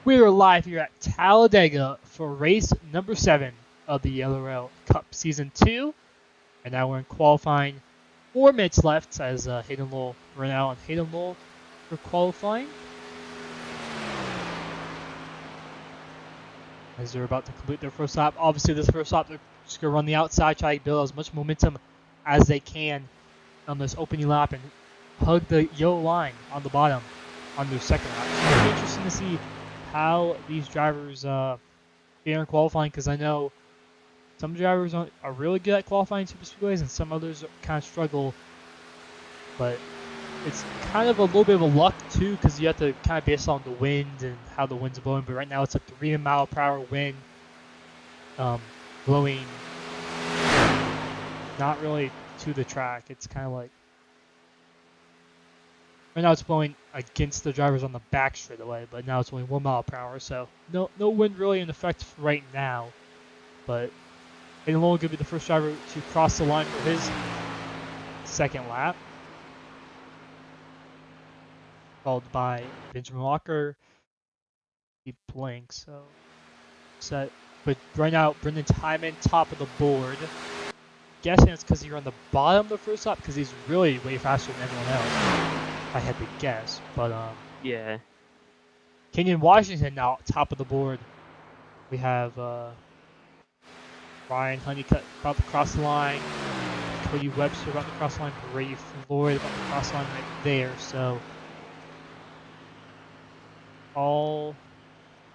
We are live here at Talladega for race number 7 of the LRL Cup Season 2. And now we're in qualifying. 4 minutes left as Hayden Lowell ran out on Hayden Lowell for qualifying. As they're about to complete their first lap. Obviously, this first lap, they're just going to run the outside, try to build as much momentum as they can on this opening lap and hug the yellow line on the bottom on their second lap. So it'll be interesting to see how these drivers fare in qualifying, because I know some drivers are really good at qualifying super speedways and some others kind of struggle, but it's kind of a little bit of a luck too, because you have to kind of base on the wind and how the wind's blowing. But right now it's a 3 mile per hour wind blowing not really to the track. It's kind of like right now it's blowing against the drivers on the back straightaway, but now it's only 1 mile per hour, so no wind really in effect right now. But Hayden Lowell could be the first driver to cross the line for his second lap, followed by Benjamin Walker. He blinks, so set. But right now, Brendan Timon, top of the board. Guessing it's because you're on the bottom of the first lap, because he's really way faster than everyone else. I had to guess, but yeah. Kenyon Washington now top of the board. We have Ryan Honeycutt about to cross the line. Cody Webster about to cross the line. Brady Floyd about to cross the line right there. So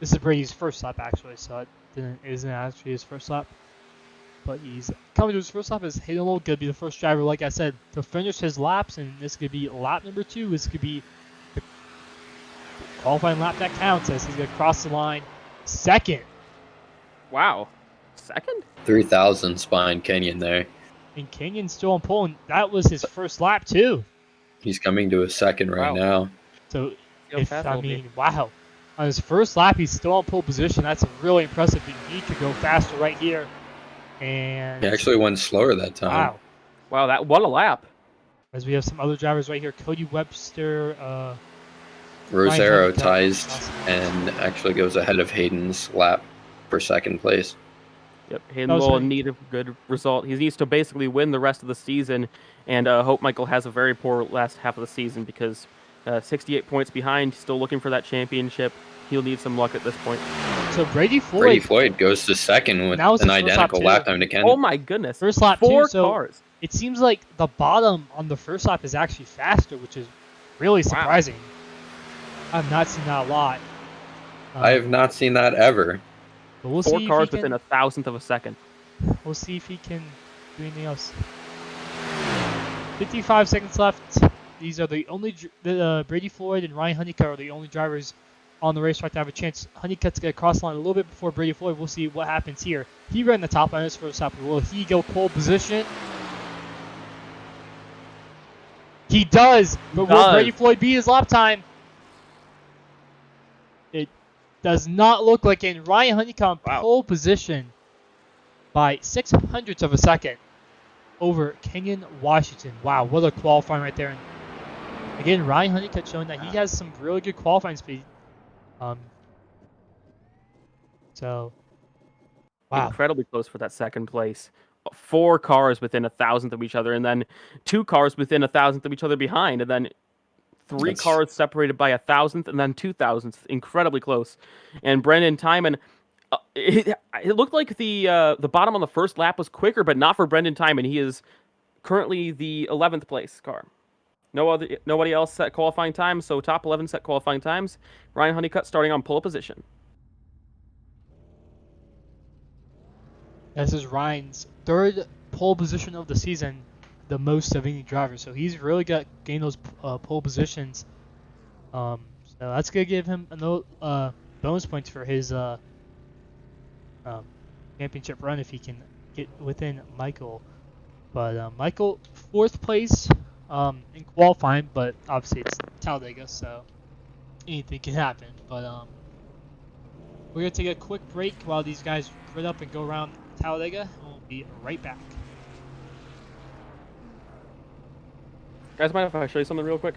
this is Brady's first lap actually, so it isn't actually his first lap. But he's coming to his first lap. Is Hayden Lowell going to be the first driver, like I said, to finish his laps, and this could be lap number 2. This could be the qualifying lap that counts, as he's going to cross the line second. Wow. Second? 3,000 behind Kenyon there. And Kenyon's still on pole, and that was his first lap too. He's coming to a second right now. So, wow. On his first lap, he's still on pole position. That's really impressive. You need to go faster right here. And he actually went slower that time. Wow, that what a lap. As we have some other drivers right here. Cody Webster. Rosero ties and actually goes ahead of Hayden's lap for second place. Yep, Hayden Lowell need a good result. He needs to basically win the rest of the season, and hope Michael has a very poor last half of the season, because 68 points behind, still looking for that championship. He'll need some luck at this point. So Brady Floyd goes to second with an identical lap time to Kenyon. Oh my goodness. First lap 4 so cars. It seems like the bottom on the first lap is actually faster, which is really surprising. Wow. I've not seen that a lot. I have not seen that ever. But we'll 4 see cars within a thousandth of a second. We'll see if he can do anything else. 55 seconds left. These are the only Brady Floyd and Ryan Honeycutt are the only drivers on the racetrack to have a chance. Honeycutt's going to cross the line a little bit before Brady Floyd. We'll see what happens here. He ran the top on his first lap. Will he go pole position? He does. But will Brady Floyd beat his lap time? It does not look like it. Ryan Honeycutt pole position by 0.06 of a second over Kenyon Washington. Wow, what a qualifying right there. And again, Ryan Honeycutt showing that he has some really good qualifying speed. So, wow. Incredibly close for that second place. 4 cars within a thousandth of each other, and then 2 cars within a thousandth of each other behind, and then 3 cars separated by a thousandth, and then 2,000th. Incredibly close. And Brendan Timon, it looked like the bottom on the first lap was quicker, but not for Brendan Timon. He is currently the 11th place car. Nobody else set qualifying times, so top 11 set qualifying times. Ryan Honeycutt starting on pole position. This is Ryan's 3rd pole position of the season, the most of any driver. So he's really got gained those pole positions. So that's gonna give him a bonus points for his championship run if he can get within Michael. But Michael 4th place in qualifying, but obviously it's Talladega, so anything can happen. But we're gonna take a quick break while these guys grid up and go around Talladega, and we'll be right back. Guys, mind if I show you something real quick?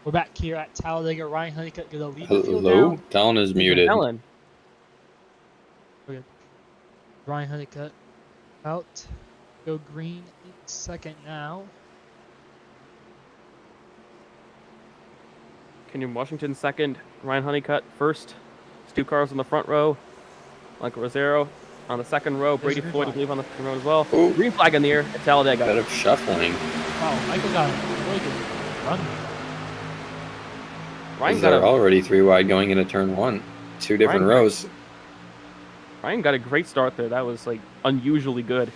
We're back here at Talladega. Ryan Honeycutt going to lead the field Hello? now. Talon is muted. Helen. Ryan Honeycutt out. Go green in second now. Kenyon Washington second. Ryan Honeycutt first. There's 2 cars on the front row. Michael Rosero on the second row. Brady Floyd, I believe, on the second row as well. Ooh. Green flag in the air at Talladega. Bit of shuffling. Wow, Michael got a really good run. Ryan They're got, already 3 wide going into turn 1. 2 different rows. Ryan got a great start there. That was like unusually good.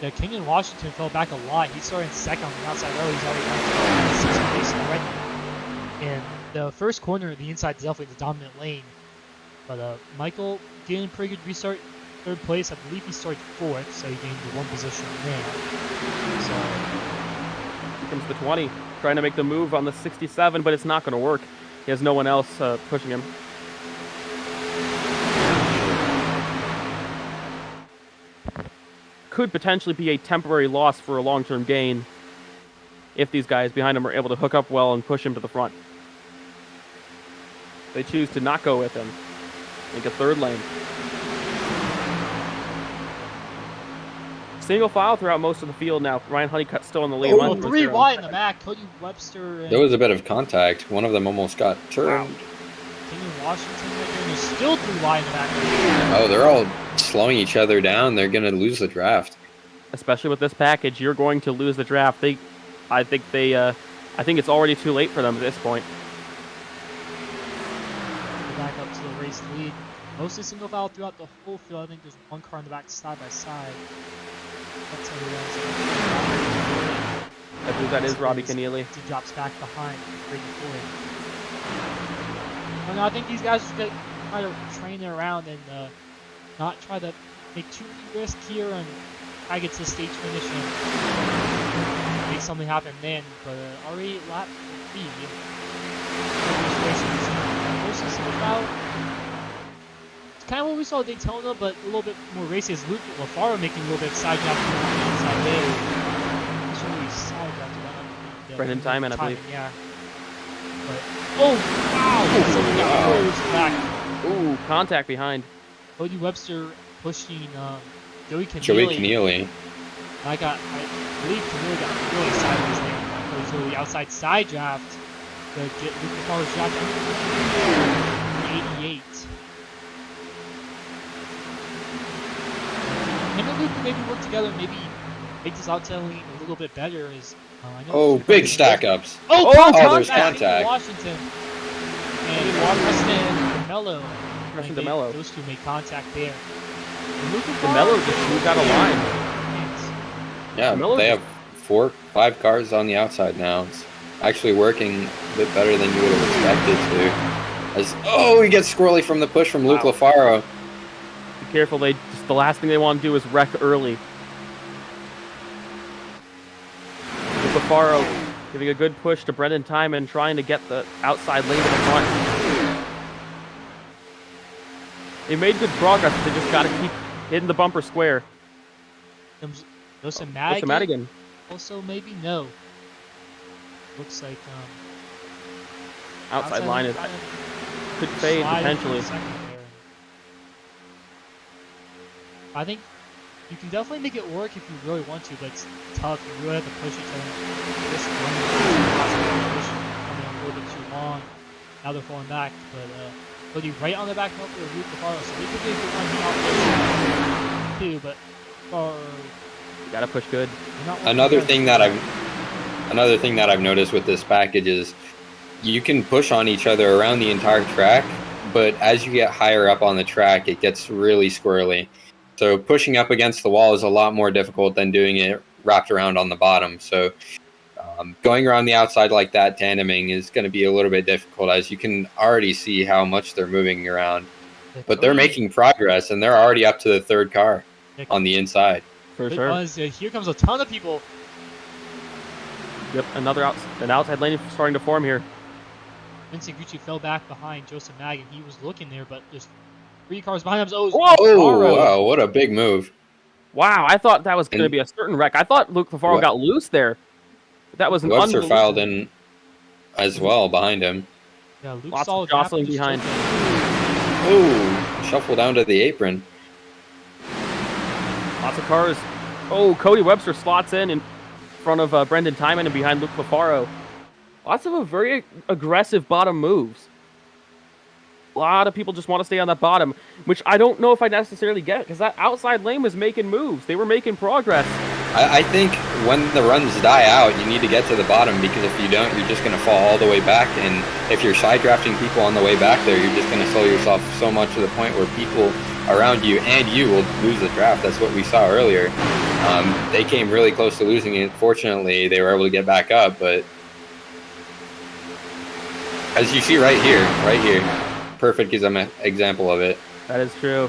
Yeah, Kenyon Washington fell back a lot. He started in second on the outside row. He's already down to 6th place already. And the first corner, the inside, is definitely the dominant lane. But Michael getting a pretty good restart. 3rd place, I believe he started 4th, so he gained the 1 position there. So Here comes the 20, trying to make the move on the 67, but it's not going to work. He has no one else pushing him. Could potentially be a temporary loss for a long-term gain if these guys behind him are able to hook up well and push him to the front. They choose to not go with him. Make a 3rd lane. Single file throughout most of the field now. Ryan Honeycutt still in the lead. oh, 3 wide in the back. Cody Webster and There was a bit of contact. One of them almost got turned. Kenyon Washington right there, and there's still 3 wide in the back. Oh, they're all slowing each other down. They're going to lose the draft. Especially with this package, you're going to lose the draft. I think it's already too late for them at this point. Back up to the race lead. Mostly single file throughout the whole field. I think there's 1 car in the back side by side. That's how I believe that is Robbie Keneally. He drops back behind Brady Floyd. Well, no, I think these guys are going to try to train it around and not try to make too many risks here and try to get to the stage finish and make something happen then. But already lap 3. Mostly single file. It's kind of what we saw at Daytona, but a little bit more races. Luke LaFaro making a little bit of side draft on the inside there. That's really side draft about Brendan Timon, I believe. Yeah. But, oh, wow! Someone got forced back. Ooh, contact behind. Cody Webster pushing Joey Keneally. I believe Keneally got really sideways there. So the outside side draft to get Luke LaFaro's draft 88. Him and Luke maybe work together, maybe make this outside lane a little bit better. I know Big stack ups. Oh, there's contact. Washington and Preston DeMello. Those 2 made contact there. DeMello just moved out of line. Yeah, they have 4, 5 cars on the outside now. It's actually working a bit better than you would have expected to. He gets squirrely from the push from Luke LaFaro. Be careful, the last thing they want to do is wreck early. Luke LaFaro giving a good push to Brendan Timon, trying to get the outside lane to the front. They made good progress, but they just got to keep hitting the bumper square. Joseph Madigan. Also, maybe no. Looks like outside line could fade potentially. I think you can definitely make it work if you really want to, but it's tough. You really have to push each other. This one coming a little bit too long. Now they're falling back, but Cody right on the back bumper of Luke LaFaro, so they could be a good one out too, but you gotta push good. Another thing that I've noticed with this package is you can push on each other around the entire track, but as you get higher up on the track, it gets really squirrely. So pushing up against the wall is a lot more difficult than doing it wrapped around on the bottom. So going around the outside like that, tandeming, is going to be a little bit difficult, as you can already see how much they're moving around. But they're making progress, and they're already up to the 3rd car on the inside. For sure. Here comes a ton of people. Yep, an outside lane starting to form here. Vincent Gucci fell back behind Joseph Madigan. He was looking there, but there's 3 cars behind him. Oh, wow, what a big move. Wow, I thought that was going to be a certain wreck. I thought Luke LaFaro got loose there. That was an Webster filed in as well behind him. Yeah, Luke's Lots of solid jostling behind. Oh, shuffle down to the apron. Lots of cars. Oh, Cody Webster slots in front of Brendan Timon and behind Luke Lafaro. Lots of very aggressive bottom moves. A lot of people just want to stay on that bottom, which I don't know if I necessarily get, because that outside lane was making moves. They were making progress. I think when the runs die out, you need to get to the bottom, because if you don't, you're just going to fall all the way back. And if you're side drafting people on the way back there, you're just going to slow yourself so much to the point where people around you and you will lose the draft. That's what we saw earlier. They came really close to losing it. Fortunately, they were able to get back up, but as you see right here, perfect example of it. That is true.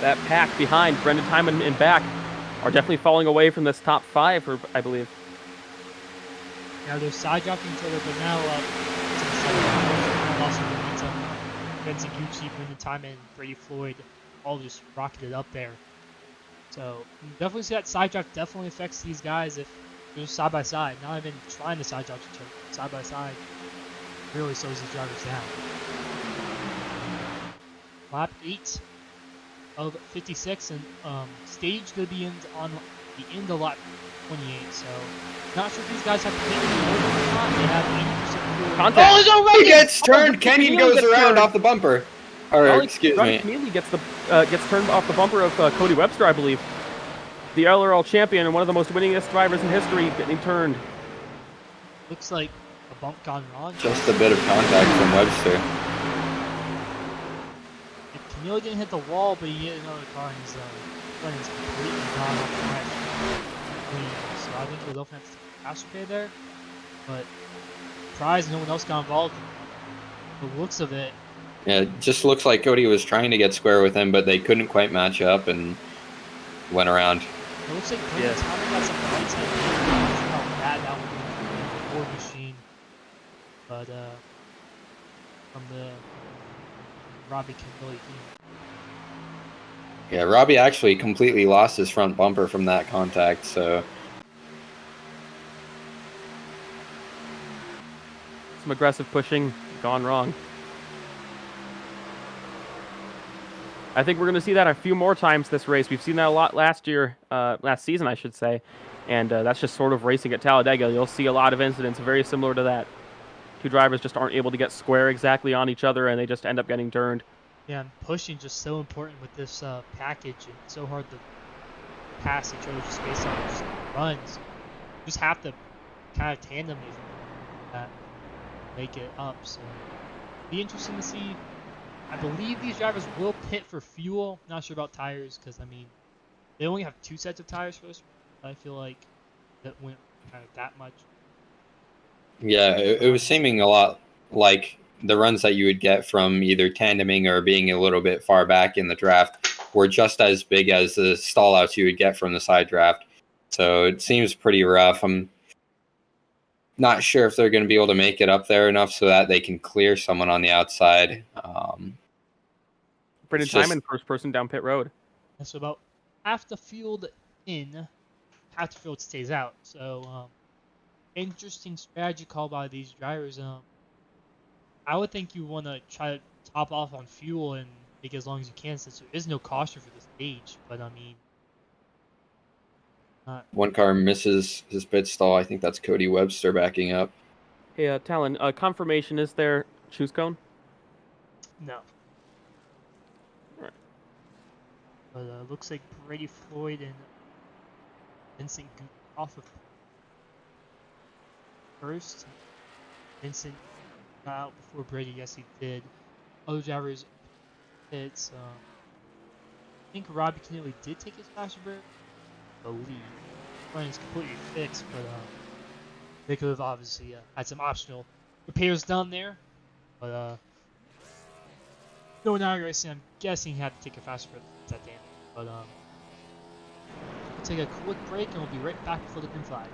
That pack behind Brendan Timon and back are definitely falling away from this top 5, I believe. Yeah, they're side dropping each other, but now lost momentum. Benson Gucci, Brendan Timon, Brady Floyd all just rocketed up there. So you definitely see that side drop definitely affects these guys if they're side by side. Not even trying to side drop each other, side by side really slows these drivers down. Lap 8 of 56, and stage to be on the end of lap 28. So not sure if these guys have to take it over or not. They have 80% Contact. Oh, there's no He gets turned. Kenyon goes around turned. off the bumper. Or excuse me. Keneally gets turned off the bumper of Cody Webster, I believe. The LRL champion and one of the most winningest drivers in history getting turned. Looks like a bump gone wrong. Just a bit of contact from Webster. Keneally didn't hit the wall, but he hit another car, and his front is completely gone off the track. So I think he'll definitely have to take a faster pay there. But surprised no one else got involved. The looks of it. Yeah, it just looks like Cody was trying to get square with him, but they couldn't quite match up and went around. It looks like Brendan Timon got some points. I don't know how bad that would be for the Ford machine. But from the Robbie Keneally team. Yeah, Robbie actually completely lost his front bumper from that contact, so Some aggressive pushing gone wrong. I think we're going to see that a few more times this race. We've seen that a lot last season, I should say. And that's just sort of racing at Talladega. You'll see a lot of incidents very similar to that. Two drivers just aren't able to get square exactly on each other, and they just end up getting turned. Yeah, and pushing just so important with this package, and so hard to pass each other just based on just runs. You just have to kind of tandem that make it up. So be interesting to see. I believe these drivers will pit for fuel. Not sure about tires, because I mean they only have 2 sets of tires for this. I feel like that went kind of that much. yeah, it was seeming a lot like the runs that you would get from either tandeming or being a little bit far back in the draft were just as big as the stall outs you would get from the side draft. So it seems pretty rough. I'm not sure if they're going to be able to make it up there enough so that they can clear someone on the outside. Brendan Timon, first person down pit road. And so about half the field in, half the field stays out. So interesting strategy call by these drivers. I would think you want to try to top off on fuel and make it as long as you can, since there is no caution for this stage. But I mean, one car misses his pit stall. I think that's Cody Webster backing up. Hey, Talon, confirmation, is there choose cone? no. Right. But looks like Brady Floyd and Vincent off of first. Vincent got out before Brady. Yes, he did. Other drivers pits. I think Robbie Keneally did take his faster break. The lead. Running is completely fixed, but they could have obviously had some optional repairs done there. But no inaugurating, I'm guessing he had to take a faster break that damage. But we'll take a quick break and we'll be right back before the green flag.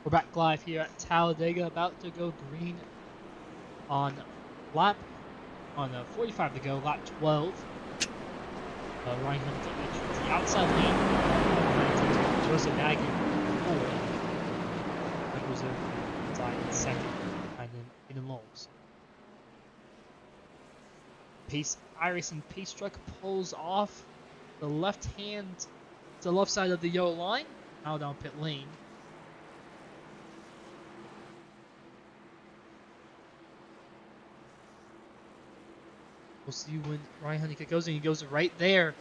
We're back live here at Talladega, about to go green on 45 to go, lap 12. Ryan Honeycutt enters the outside lane. Joseph Nagy goes over inside in second, and then Aiden Lowles. iRacing pace truck pulls off the left hand to the left side of the yellow line, now down pit lane. We'll see when Ryan Honeycutt goes, and he goes right there. A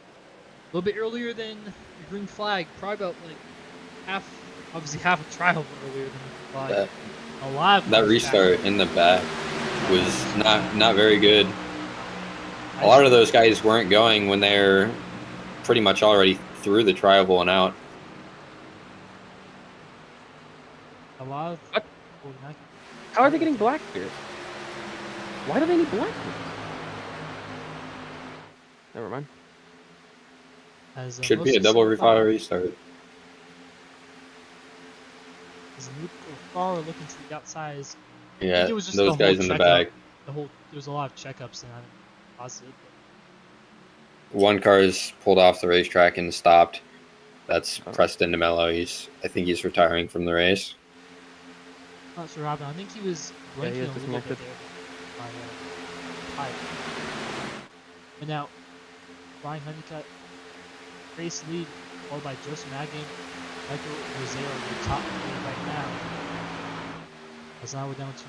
little bit earlier than the green flag, probably about like half a trial earlier than the flag. That restart in the back was not very good. A lot of those guys weren't going when they're pretty much already through the trial and out. What? How are they getting black here? Why do they need black here? Never mind. Should be a double refire restart. As far looking to the outside. Yeah, those guys in the back. There's a lot of checkups and I'm positive. One car's pulled off the racetrack and stopped. That's Preston DeMello. I think he's retiring from the race. I'm not sure, Robin. I think he was blinking a little bit there. And now, Ryan Honeycutt, race lead, followed by Joseph Magin, Michael Rosero in the top three right now. As now we're down to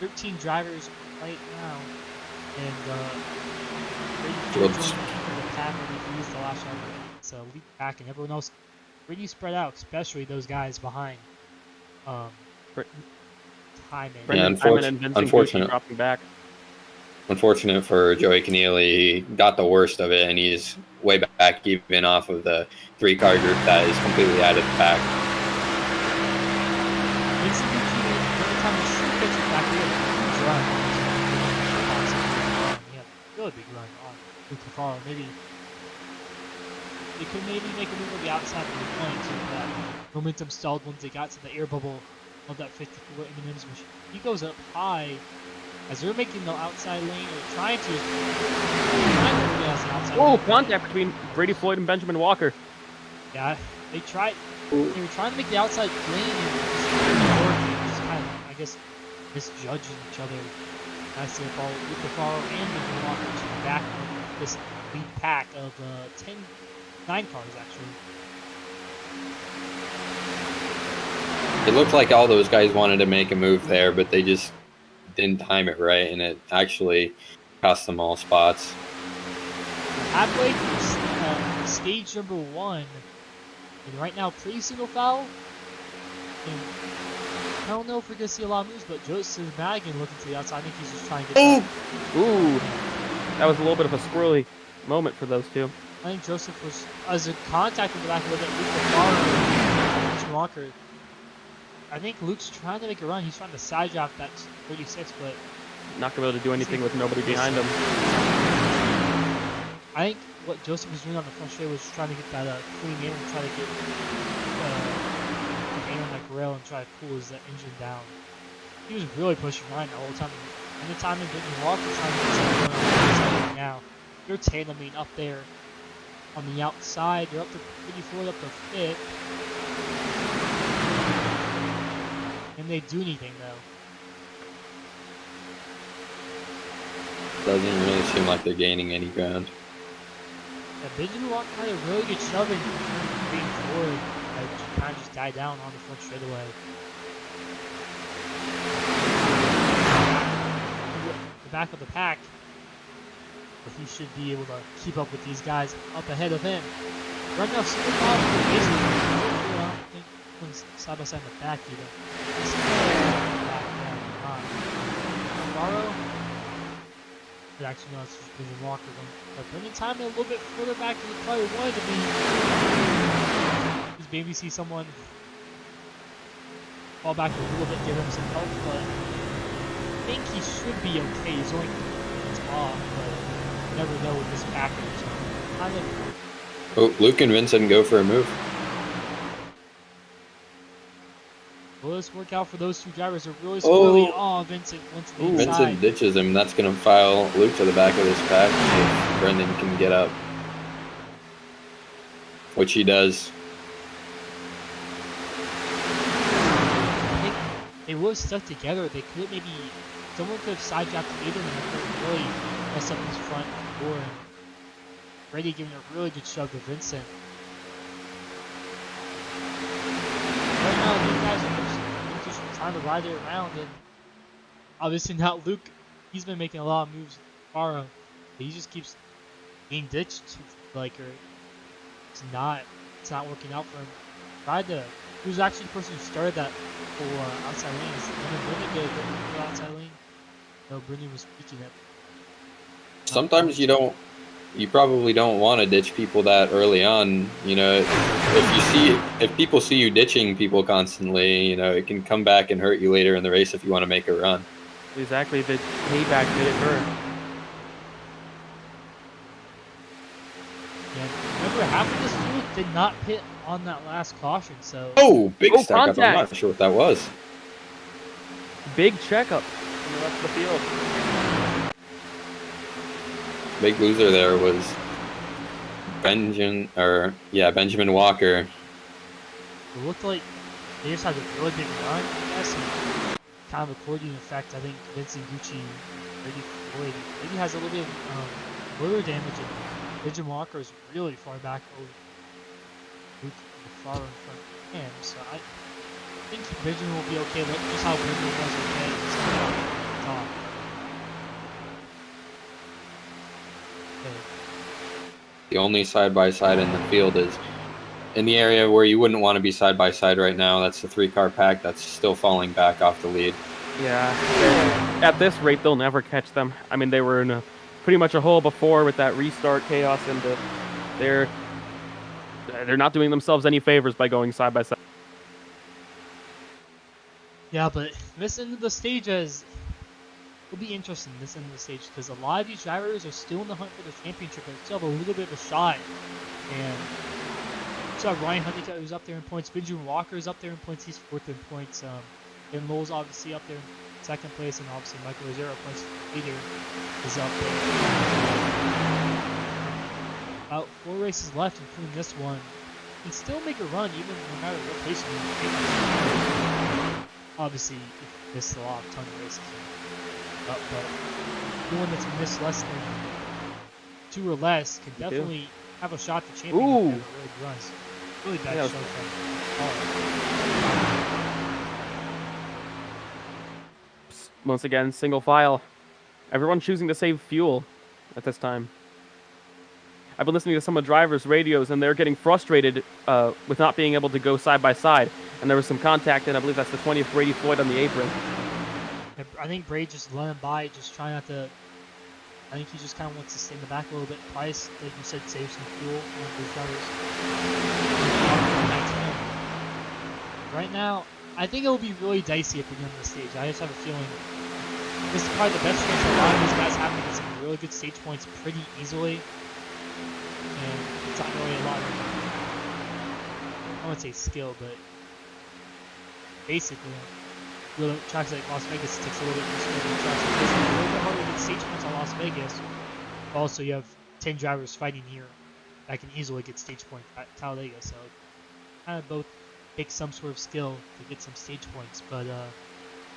13 drivers right now, and Brady George the pack when he used the last driver. It's a lead pack, and everyone else pretty spread out, especially those guys behind. Unfortunate. Dropping back. Unfortunate for Joey Keneally, he got the worst of it, and he's way back, even off of the 3-car group that is completely out of the pack. Really big run on Luke Cafaro. Maybe they could make a move on the outside of the point, so that momentum stalled once they got to the air bubble of that 54 M&M's machine. He goes up high as they're making the outside lane, or trying to. Contact between Brady Floyd and Benjamin Walker. Yeah, they were trying to make the outside lane and just kind of, I guess, misjudging each other. I see the ball, Luke Cafaro and Benjamin Walker to the back of this lead pack of 9 cars, actually. It looked like all those guys wanted to make a move there, but they just didn't time it right, and it actually cost them all spots. Halfway through stage number 1, and right now pretty single foul. And I don't know if we're gonna see a lot of moves, but Joseph Madigan looking to the outside. I think he's just trying to get. Ooh, that was a little bit of a squirrely moment for those two. I think Joseph was as a contact in the back of the Walker. I think Luke's trying to make a run. He's trying to side draft that 36, but not gonna be able to do anything with nobody behind him. I think what Joseph was doing on the front straight was trying to get that clean air and try to get air on that grill and try to cool his engine down. He was really pushing Ryan the whole time. And the time Benjamin Walker trying to get something going on the outside now. They're tandeming up there on the outside. They're up to 54, up to 5th. Can they do anything though? Doesn't really seem like they're gaining any ground. Yeah, Benjamin Walker had a really good shoving being forward. Kind of just died down on the front straightaway. The back of the pack, but he should be able to keep up with these guys up ahead of him. Right now, super basically, I don't think one's side by side in the back either. Tomorrow, but actually no, it's just Benjamin Walker going. But bringing time a little bit further back than he probably wanted to be. Just maybe see someone fall back a little bit, give him some help, but I think he should be okay. He's only off, but you never know with this package. Kind of. Oh, Luke and Vincent go for a move. Will this work out for those two drivers? They're really squirrely. Oh, Vincent went to the inside. Vincent ditches him. That's going to file Luke to the back of this pack if Brendan can get up. Which he does. I think they would have stuck together. They could maybe, someone could have sidetracked either and it could have really messed up his front door. And Brady giving a really good shove to Vincent. Right now, these guys are just trying to ride it around, and obviously not Luke. He's been making a lot of moves far, but he just keeps being ditched. Like, or it's not working out for him. He was actually the person who started that whole outside lane. And then Brendan did the outside lane. No, Brendan was speaking it. Sometimes you probably don't want to ditch people that early on. You know, if people see you ditching people constantly, you know, it can come back and hurt you later in the race if you want to make a run. Exactly, the payback made it hurt. Yeah, remember half of this field did not pit on that last caution, so. Oh, big stack contact. up. I'm not sure what that was. Big checkup from the rest of the field. Big loser there was Benjamin Walker. It looked like they just had a really big run, I guess, and kind of accordion effect. I think Vincent Gucci, Brady Floyd, maybe has a little bit of rotor damage, and Benjamin Walker is really far back over far in front of him. So I think Benjamin will be okay. Look just how Benjamin was okay. He's coming out top. The only side-by-side in the field is in the area where you wouldn't want to be side-by-side right now. That's the 3-car pack that's still falling back off the lead. Yeah, at this rate, they'll never catch them. I mean, they were in pretty much a hole before with that restart chaos, and they're not doing themselves any favors by going side-by-side. Yeah, but this end of the stage will be interesting, this end of the stage, because a lot of these drivers are still in the hunt for the championship, but still have a little bit of a shot. And you saw Ryan Honeycutt, who's up there in points. Benjamin Walker is up there in points. He's 4th in points. Ben Lowell's obviously up there in 2nd place, and obviously Michael Rosero, points leader, is up there. About 4 races left, including this one. You can still make a run, even no matter what place you're in. Obviously, if you miss a ton of races. But anyone that's missed less than 2 or less can definitely have a shot to champion if they have a really good runs. Really bad show from Once again, single file. Everyone choosing to save fuel at this time. I've been listening to some of the drivers' radios, and they're getting frustrated with not being able to go side by side. And there was some contact, and I believe that's the 20th Brady Floyd on the apron. I think Bray just let him by, just trying not to. I think he just kind of wants to stay in the back a little bit. Price, like you said, save some fuel on those drivers. Right now, I think it will be really dicey at the beginning of the stage. I just have a feeling this is probably the best chance a lot of these guys have to get some really good stage points pretty easily. And it's not really a lot of, I wouldn't say skill, but basically. Tracks like Las Vegas takes a little bit more skill than tracks like this. It's a little bit harder to get stage points on Las Vegas. Also, you have 10 drivers fighting here that can easily get stage points at Talladega. So, kind of both take some sort of skill to get some stage points. But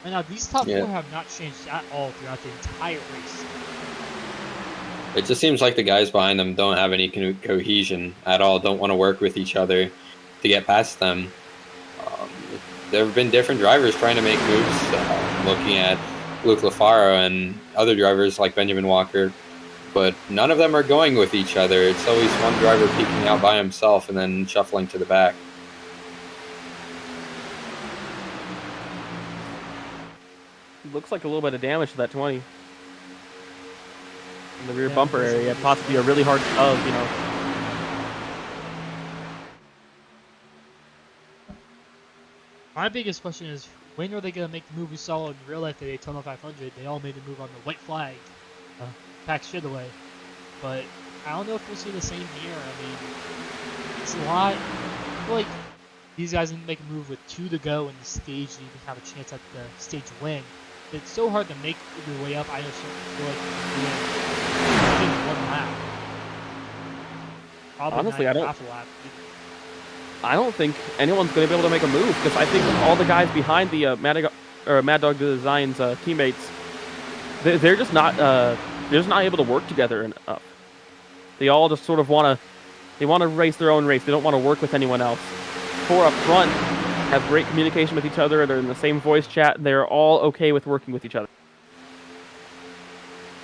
right now, these top 4 have not changed at all throughout the entire race. It just seems like the guys behind them don't have any cohesion at all. Don't want to work with each other to get past them. There have been different drivers trying to make moves, looking at Luke LaFaro and other drivers like Benjamin Walker, but none of them are going with each other. It's always one driver peeking out by himself and then shuffling to the back. Looks like a little bit of damage to that 20. In the rear bumper area, possibly a really hard shove, you know. My biggest question is, when are they going to make the move we saw in real life at Daytona 500? They all made the move on the white flag, pack shit away. But I don't know if we'll see the same here. I mean, it's a lot. I feel like these guys need to make a move with 2 to go in the stage to even have a chance at the stage win. It's so hard to make your way up. I just feel like doing 1 lap. Probably Honestly, not I don't- half a lap. I don't think anyone's going to be able to make a move because I think all the guys behind the Mad Dog Designs teammates, they're just not able to work together enough. They all just sort of want to race their own race. They don't want to work with anyone else. 4 up front have great communication with each other. They're in the same voice chat. They're all okay with working with each other.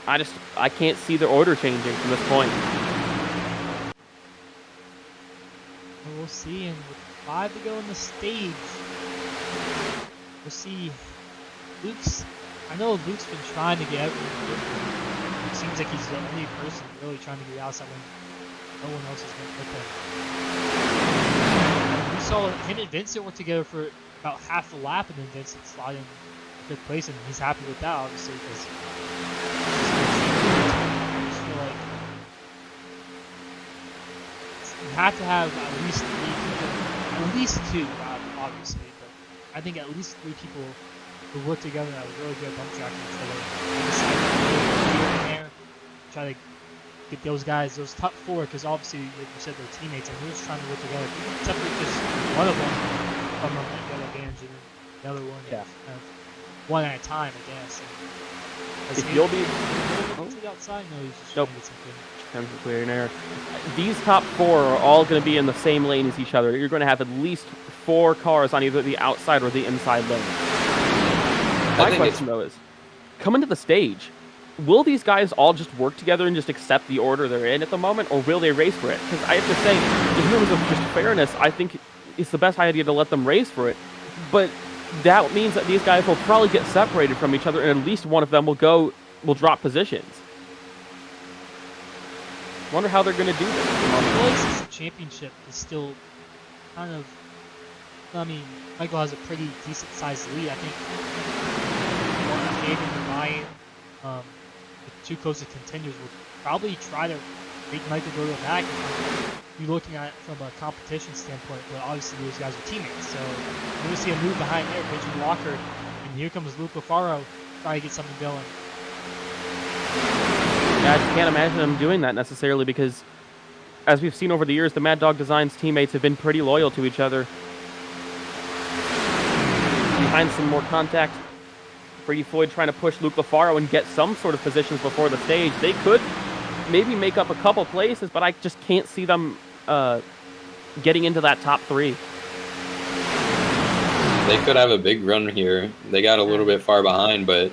I can't see the order changing from this point. We'll see, and with 5 to go in the stage, we'll see. I know Luke's been trying to get everyone. It seems like he's the only person really trying to get outside when no one else is with him. We saw him and Vincent work together for about half the lap, and then Vincent slid in 5th place, and he's happy with that, obviously, because I just feel like you have to have at least 3 people, at least 2, obviously, but I think at least 3 people who work together that was really good bump tracking each other. Here and there, try to get those guys, those top 4, because obviously, like you said, they're teammates, and we're just trying to work together. If you can separate just one of them from a advantage, and the other one, Yeah. one at a time, I guess. And If you'll be to the outside, no, he's just Nope. trying to get something. Time for clearing air. These top 4 are all going to be in the same lane as each other. You're going to have at least 4 cars on either the outside or the inside lane. My question, though, is, coming to the stage, will these guys all just work together and just accept the order they're in at the moment, or will they race for it? Because I have to say, in terms of just fairness, I think it's the best idea to let them race for it. But that means that these guys will probably get separated from each other, and at least one of them will drop positions. Wonder how they're going to do this. Well, the championship is still kind of. I mean, Michael has a pretty decent sized lead. I think Hayden and Ryan, the 2 closest contenders, will probably try to make Michael go to the back. You're looking at it from a competition standpoint, but obviously those guys are teammates. So you're going to see a move behind there, Benjamin Walker, and here comes Luke Lafaro trying to get something going. Yeah, I just can't imagine them doing that necessarily because, as we've seen over the years, the Mad Dog Designs teammates have been pretty loyal to each other. Behind some more contact, Brady Floyd trying to push Luke Lafaro and get some sort of positions before the stage. They could maybe make up a couple places, but I just can't see them getting into that top 3. They could have a big run here. They got a little bit far behind, but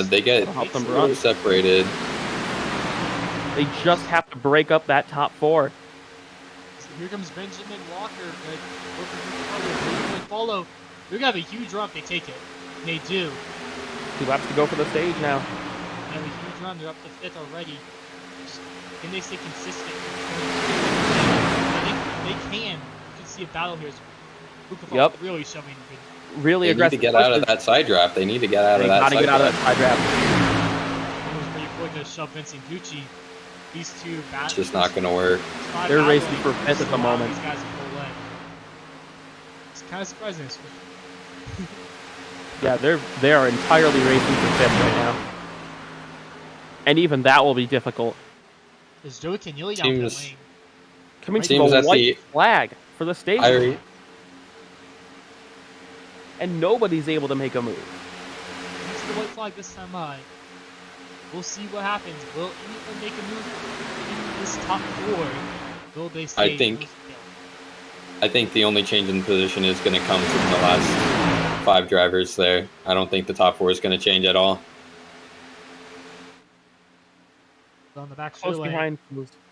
they get Help them run. separated. They just have to break up that top 4. So here comes Benjamin Walker, but Luke Lafaro follow. They're going to have a huge run if they take it. And they do. 2 laps to go for the stage now. They have a huge run. They're up to 5th already. Can they stay consistent? They can. You can see a battle here. Luke Lafaro really showing good. Really They need to aggressive. get out of that side draft. They need to get out of that gotta side get out of that draft. side draft. It was pretty quick to shove Vincent Gucci. These 2 battles. It's just not going to work. They're racing for 5th at the moment. These guys are full leg. It's kind of surprising. Yeah, they are entirely racing for 5th right now. And even that will be difficult. There's Joey Keneally down the lane. Coming to Seems the that white flag for the stage. And nobody's able to make a move. That's the white flag this time by. We'll see what happens. Will anyone make a move in this top 4? Will they stay? I think the only change in position is going to come from the last 5 drivers there. I don't think the top 4 is going to change at all. On the back Close straightaway. behind.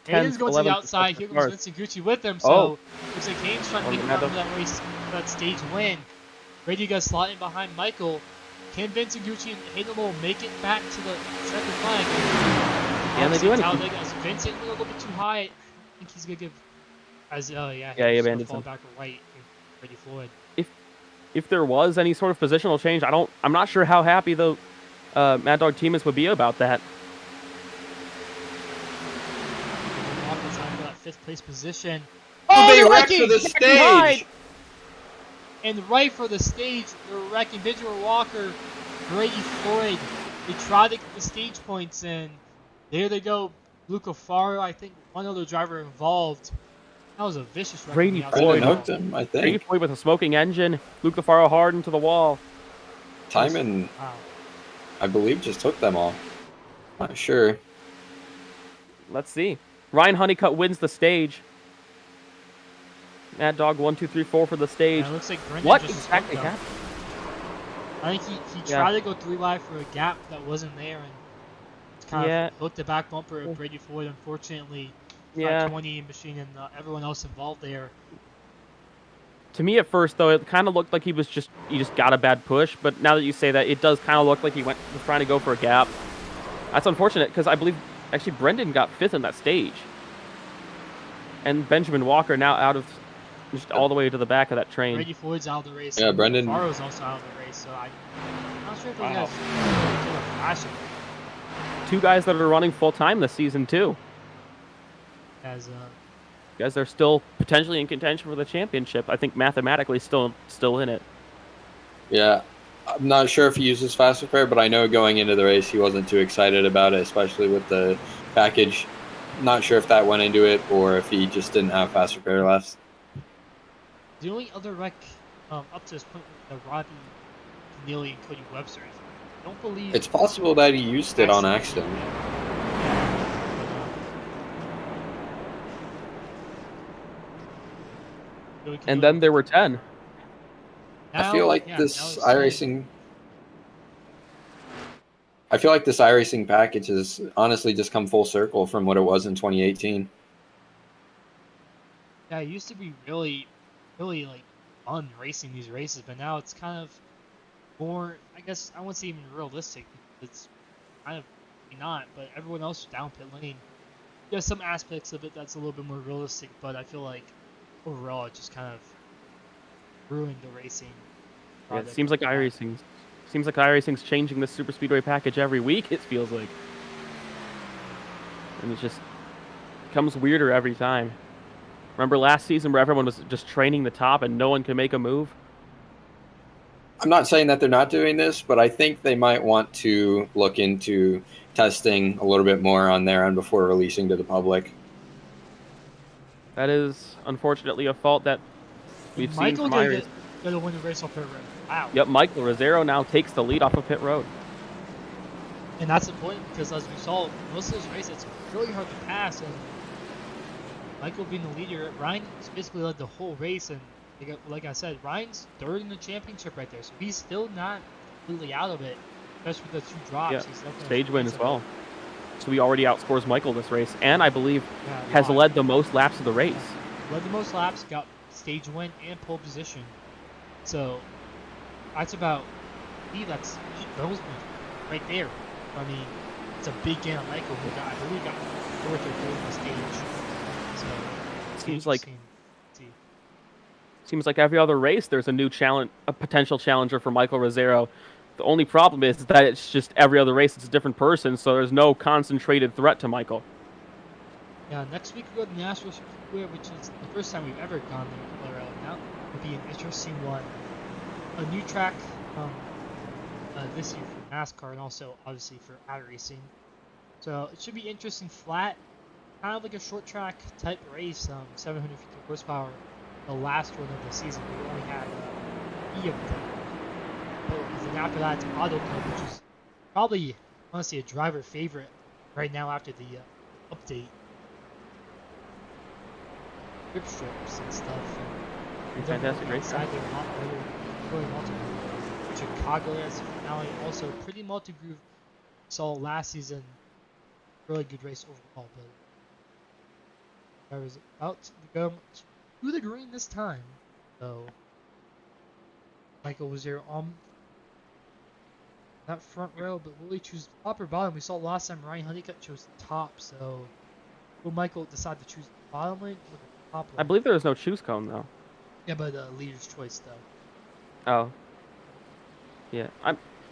Hayden's going to the outside. Here comes Vincent Gucci with him. So looks like Hayden's trying to make a run for that race, for that stage win. Brady got slotted behind Michael. Can Vincent Gucci and Hayden will make it back to the second flag? Can they do anything? Talladega has Vincent a little bit too high. I think he's going to give. He abandoned fall him. back right. Brady Floyd. If there was any sort of positional change, I'm not sure how happy the Mad Dog teammates would be about that. Walker's on for that 5th place position. Oh, they they're wrecked for wrecking! the stage. And right for the stage, they're wrecking Benjamin Walker, Brady Floyd. They try to get the stage points in. There they go. Luca Faro, I think one other driver involved. That was a vicious wreck. Brady Brendan Floyd. hooked him, I Brady think. Floyd with a smoking engine. Luke LaFaro hard into the wall. Timon, Wow. I believe, just took them all. Not sure. Let's see. Ryan Honeycutt wins the stage. Mad Dog 1, 2, 3, 4 for the stage. Yeah, it looks like Brendan What just exactly smoked them. happened? I think he tried to go 3 wide for a gap that wasn't there and kind of hooked the back bumper of Brady Floyd. Unfortunately, Yeah. 20 machine and everyone else involved there. To me at first though, it kind of looked like he just got a bad push, but now that you say that, it does kind of look like he was trying to go for a gap. That's unfortunate because I believe actually Brendan got 5th in that stage. And Benjamin Walker now out of just all the way to the back of that train. Brady Floyd's out of the race. Yeah, Brendan. Faro's also out of the race, so I'm not sure if those guys did a flashing 2 guys that are running full time this season too. as Guys, they're still potentially in contention for the championship. I think mathematically still in it. Yeah. I'm not sure if he uses fast repair, but I know going into the race he wasn't too excited about it, especially with the package. Not sure if that went into it or if he just didn't have fast repair left. the only other wreck up to this point with the Robbie Keneally and Cody Webster. I don't believe It's possible that he used it on accident. And then there were 10. I feel like this iRacing. I feel like this iRacing package has honestly just come full circle from what it was in 2018. Yeah, it used to be really like fun racing these races, but now it's kind of more, I guess I wouldn't say even realistic. It's kind of not, but everyone else down pit lane. There's some aspects of it that's a little bit more realistic, but I feel like overall it just kind of ruined the racing. Yeah, it seems like iRacing's changing the super speedway package every week. It feels like, and it just becomes weirder every time. Remember last season where everyone was just training the top and no one could make a move? I'm not saying that they're not doing this, but I think they might want to look into testing a little bit more on their end before releasing to the public. That is unfortunately a fault that we've seen from iRacing. Gonna win the race off pit road. Wow. Yep, Michael Rosero now takes the lead off of pit road. And that's important because as we saw, most of those races it's really hard to pass, and Michael being the leader, Ryan basically led the whole race, and like I said, Ryan's 3rd in the championship right there, so he's still not completely out of it, especially with the 2 drops. Yeah, He's stage win as well. So he already outscores Michael this race, and I believe has led the most laps of the race. Led the most laps, got stage win and pole position. So that's about, that's those right there. I mean, it's a big gain on Michael, who got, I believe, got 4th or 3rd on the stage. So seems like every other race there's a new a potential challenger for Michael Rosero. The only problem is that it's just every other race it's a different person, so there's no concentrated threat to Michael. Yeah, next week we go to Nashville Speedway, which is the first time we've ever gone there with LRL. Now it'll be an interesting one. A new track this year for NASCAR and also obviously for iRacing. So it should be interesting, flat, kind of like a short track type race, 750 horsepower. The last one of the season, we only had E of them. And then after that, it's Auto Club, which is probably, honestly, a driver favorite right now after the update. Grip strips and stuff. And fantastic race. Really multi-groove. Chicago as a finale, also pretty multi-groove. Saw last season, really good race overall, but I was about to go to the green this time. So Michael was there on that front row, but will he choose top or bottom? We saw last time Ryan Honeycutt chose the top, so will Michael decide to choose the bottom lane or the top lane? I believe there was no choose cone though. Yeah, but leader's choice though. Oh. Yeah.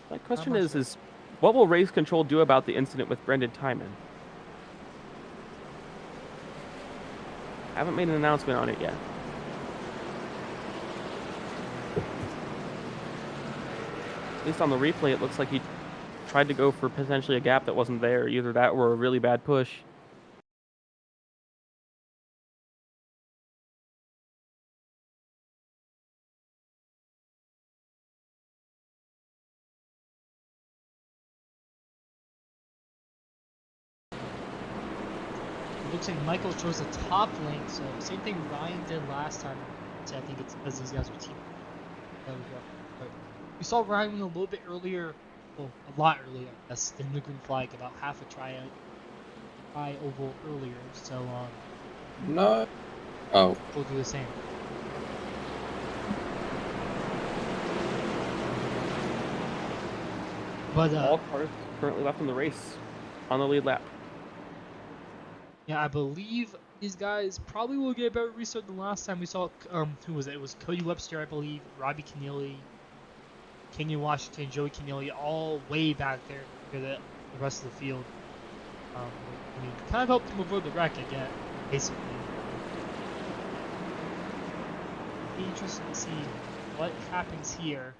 My question is what will race control do about the incident with Brendan Timon? Haven't made an announcement on it yet. At least on the replay, it looks like he tried to go for potentially a gap that wasn't there. Either that or a really bad push. It looks like Michael chose the top lane, so same thing Ryan did last time. So I think it's because these guys are team. There we go. But we saw Ryan win a little bit earlier, well, a lot earlier, I guess, than the green flag, about half a try oval earlier. So No. Oh. we'll do the same. But All cars currently left in the race on the lead lap. yeah, I believe these guys probably will get a better restart than last time. We saw, who was it? It was Cody Webster, I believe, Robbie Keneally, Kenyon Washington, Joey Keneally, all way back there for the rest of the field. I mean, kind of helped them avoid the wreck again, basically. Be interesting to see what happens here.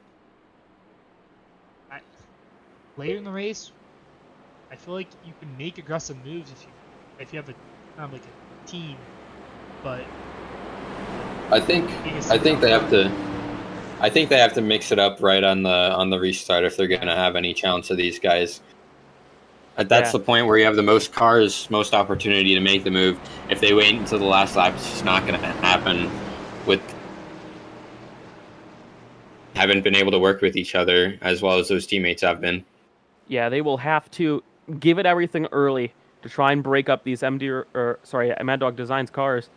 Later in the race, I feel like you can make aggressive moves if you have a kind of like a team, but I think they have to mix it up right on the restart if they're going to have any chance of these guys. That's the point where you have the most cars, most opportunity to make the move. If they wait until the last lap, it's just not going to happen. Haven't been able to work with each other as well as those teammates have been. Yeah, they will have to give it everything early to try and break up these Mad Dog Designs cars.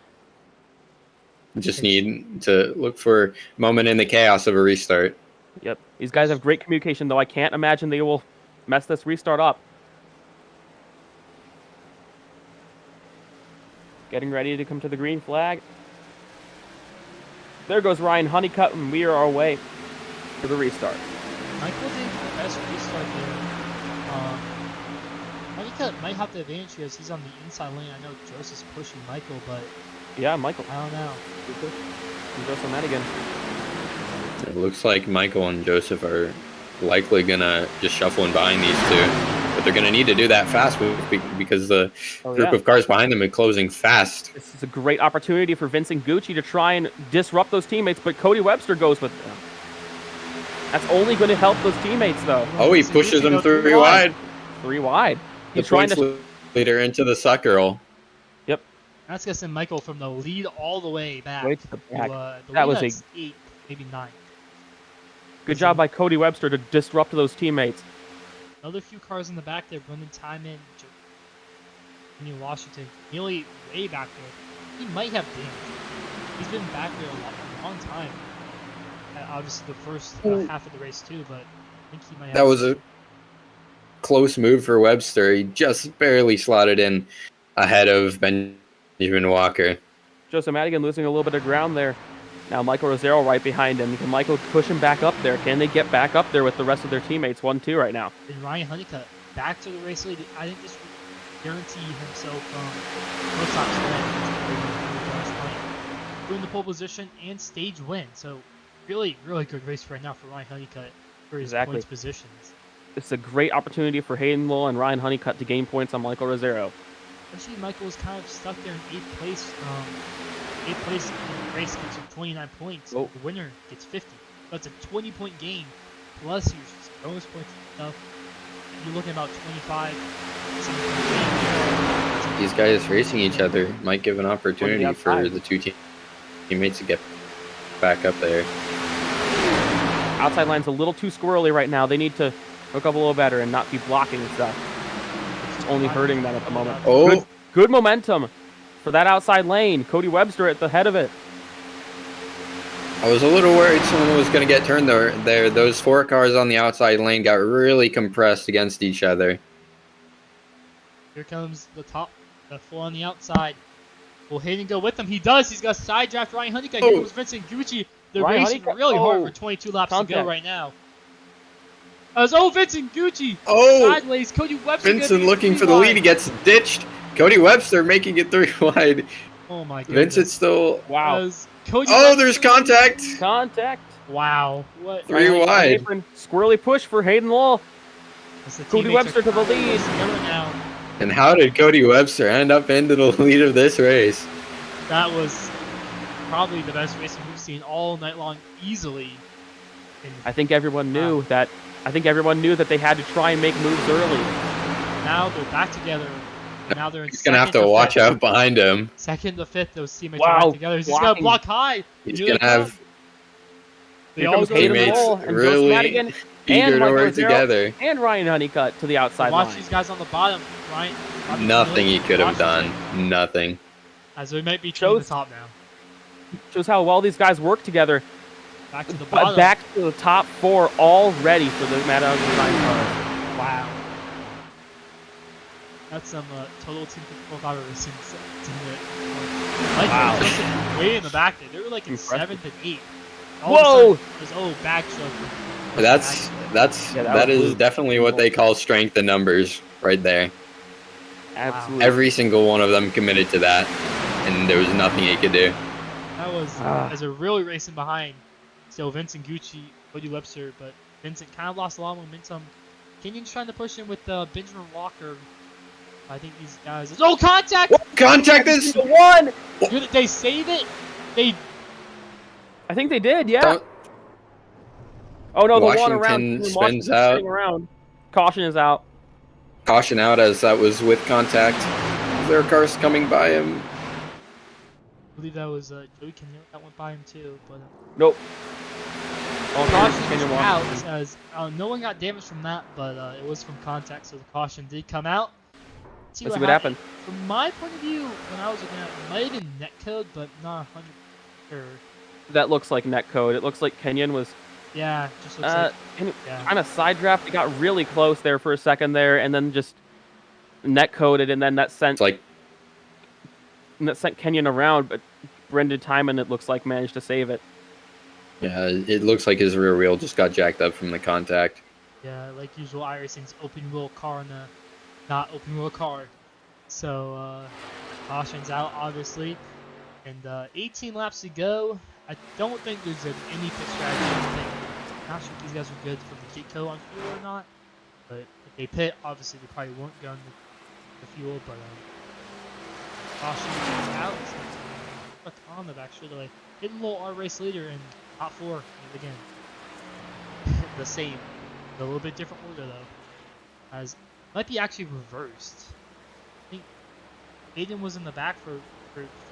Just need to look for a moment in the chaos of a restart. Yep. These guys have great communication, though I can't imagine they will mess this restart up. Getting ready to come to the green flag. There goes Ryan Honeycutt, and we are our way to the restart. Michael did the best restart there. Honeycutt might have the advantage because he's on the inside lane. I know Joseph's pushing Michael, but yeah, Michael. I don't know. And Joseph Madigan. It looks like Michael and Joseph are likely gonna just shuffle in behind these two. But they're going to need to do that fast because the group of cars behind them are closing fast. This is a great opportunity for Vincent Gucci to try and disrupt those teammates, but Cody Webster goes with them. That's only going to help those teammates, though. Oh, he pushes them three wide. 3 wide. He's trying to leader into the suck girl. Yep. That's going to send Michael from the lead all the way back. Way to the back. That was 8, maybe 9. Good job by Cody Webster to disrupt those teammates. Another few cars in the back there running time in. Kenyon Washington nearly way back there. He might have damage. He's been back there a long time. Obviously the first half of the race too, but I think he might have. That was a close move for Webster. He just barely slotted in ahead of Benjamin Walker. Joseph Madigan losing a little bit of ground there. Now Michael Rosero right behind him. Can Michael push him back up there? Can they get back up there with the rest of their teammates? 1-2 right now. And Ryan Honeycutt back to the race lead. I think this would guarantee himself win the pole position and stage win. So really, really good race right now for Ryan Honeycutt for his points positions. It's a great opportunity for Hayden Lowell and Ryan Honeycutt to gain points on Michael Rosero. Especially Michael was kind of stuck there in 8th place. 8th place in the race gets you 29 points. Oh. The winner gets 50. That's a 20-point gain plus your bonus points and stuff. You're looking about 25. These guys racing each other might give an opportunity for the two teammates to get back up there. Outside line's a little too squirrely right now. They need to hook up a little better and not be blocking stuff. It's only hurting them at the moment. Oh, good momentum for that outside lane. Cody Webster at the head of it. I was a little worried someone was going to get turned there. Those 4 cars on the outside lane got really compressed against each other. Here comes the 4 on the outside. Will Hayden go with him? He does. He's got side draft Ryan Honeycutt. Here comes Vincent Gucci. They're racing really hard for 22 laps to go right now. Vincent Gucci. Sideways. Cody Webster. Vincent looking for the lead. He gets ditched. Cody Webster making it 3 wide. Oh my goodness. Vincent still. Wow. As Cody Oh, there's Webster- contact. Contact. Wow. What? Three Finally, wide. apron. Squirrely push for Hayden Law. As the Cody teammates Webster are to the kinda lead. together now. And how did Cody Webster end up into the lead of this race? That was probably the best racing we've seen all night long, easily. And I think everyone knew that. I think everyone knew that they had to try and make moves early. now they're back together. Now they're in He's gonna have second to watch fifth. out behind him. Second to fifth, those teammates are Wow, back together. He's got a blocking. block high. He's Here gonna they have come. They Here all comes go Hayden teammates Law and Joseph really Madigan eager and to Michael work Rosero together. and Ryan Honeycutt to the outside watch line. these guys on the bottom. Ryan, Bobby Nothing Kinley, he could have Washington, done. Nothing. As they might be to the Shows- top now. Shows how well these guys work together. Back to the But bottom. back to the top 4 already for the Mad Design cars. Wow. That's some total team control I've ever seen. Like, Wow. way in the back there. They were like in Impressive. 7th and 8th. Whoa! Back choke. That that is was definitely what they call strength in numbers right there. Absolutely. Every single one of them committed to that, and there was nothing he could do. That was as they're really racing behind. Still Vincent Gucci, Cody Webster, but Vincent kind of lost a lot of momentum. Kenyon's trying to push in with Benjamin Walker. I think these guys. Oh, contact! Contact this. one. They save it. They. I think they did. Yeah. Don't- Oh no, the one Washington around. spins Washington's out. spinning around. Caution is out. Caution out as that was with contact. There are cars coming by him. I believe that was Joey Kenyon that went by him too, but. Nope. Oh, Caution Kenyon is Washington. out as no one got damaged from that, but it was from contact, so the caution did come out. Let's see what happened. From my point of view, when I was looking at it, it might have been netcode, but not 100% sure. That looks like netcode. It looks like Kenyon was Yeah, just looks like. Yeah. kind of side draft. It got really close there for a second there, and then just netcoded, and then that sent Kenyon around. But Brendan Timon, it looks like, managed to save it. Yeah, it looks like his rear wheel just got jacked up from the contact. Yeah, like usual, iRacing's open wheel car and not open wheel car. So caution's out, obviously, and 18 laps to go. I don't think there's any pit strategy. I'm not sure if these guys are good for the Kitco on fuel or not. But if they pit, obviously they probably weren't going the fuel. But caution is out. What's on the back straightaway? Hidden low R race leader in top 4 yet again. The same, a little bit different order though. As might be actually reversed. I think Aiden was in the back for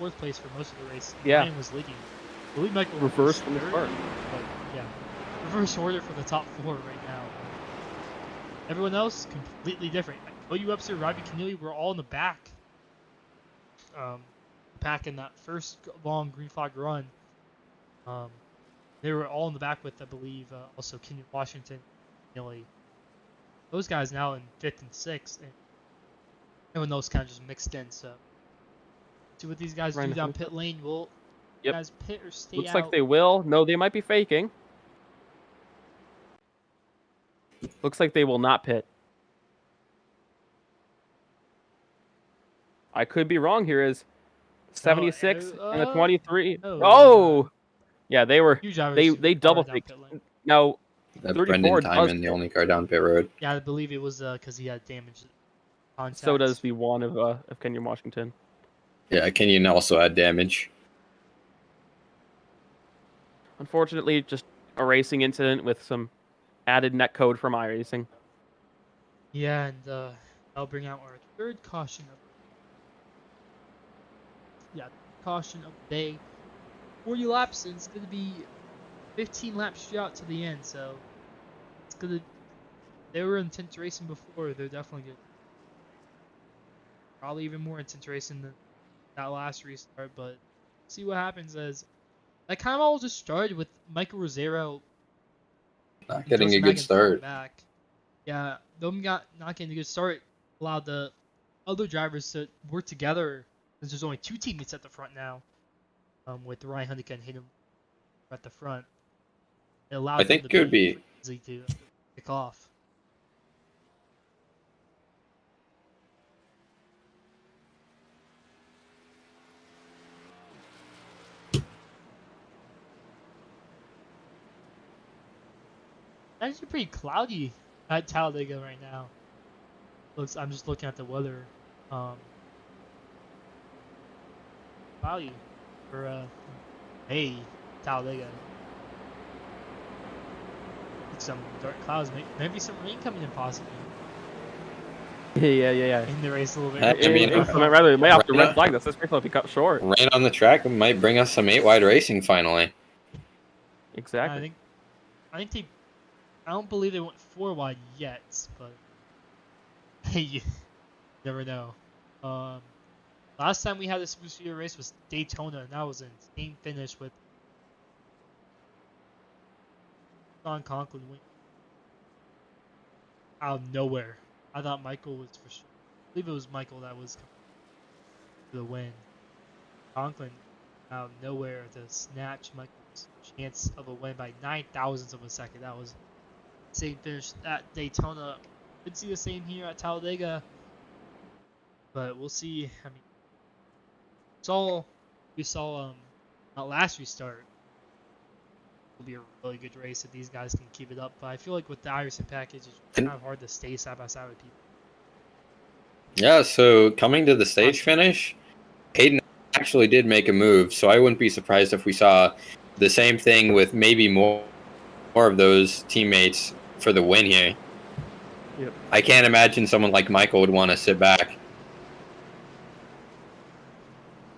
4th place for most of the race. Yeah. Ryan was leading. I believe Michael Reversed was from the third, start. but yeah, reverse order for the top 4 right now. Everyone else completely different. Cody Webster, Robbie Keneally were all in the back. Back in that first long green flag run. They were all in the back with, I believe, also Kenyon Washington, Keneally. Those guys now in 5th and 6th, and everyone else kind of just mixed in. So, see what these guys do down pit lane. Will you guys pit or stay Looks out? like they will. No, they might be faking. Looks like they will not pit. I could be wrong here. Is 76 and a 23? Oh, yeah, they were. They double faked. Now, That 34 Brendan does Timon, the only car down pit road. Yeah, I believe it was because he had damage. so does the one of Kenyon Washington. Yeah, Kenyon also had damage. Unfortunately, just a racing incident with some added netcode from iRacing. Yeah, and I'll bring out our 3rd caution caution of the day. 40 laps, and it's going to be 15 laps straight out to the end, so it's going to. They were intense racing before, they're definitely good. Probably even more intense racing than that last restart, but see what happens as that kind of all just started with Michael Rosero Not getting a good start. back. Yeah, them not getting a good start allowed the other drivers to work together. Because there's only 2 teammates at the front now, with Ryan Honeycutt and Hayden at the front. It allowed I think them it would be easy to pick off. actually pretty cloudy at Talladega right now. I'm just looking at the weather. Cloudy for May, Talladega. Some dark clouds, maybe some rain coming in possibly. Yeah. In the race a little bit. I mean, Rather, they may have to right red flag this. This race might be cut short. Rain on the track might bring us some 8-wide racing finally. Exactly. I don't believe they went 4 wide yet, but hey, you never know. Last time we had a Super Speedway race was Daytona, and that was an insane finish with Don Conklin winning out of nowhere. I thought Michael was for sure. I believe it was Michael that was coming to the win. Conklin out of nowhere to snatch Michael's chance of a win by 9,000ths of a second. That was insane finish at Daytona. Could see the same here at Talladega, but we'll see. I mean, we saw at last restart. It'll be a really good race if these guys can keep it up. But I feel like with the Iverson package, it's kind of hard to stay side by side with people. Yeah, so coming to the stage finish, Hayden actually did make a move, so I wouldn't be surprised if we saw the same thing with maybe more of those teammates for the win here. Yep. I can't imagine someone like Michael would want to sit back.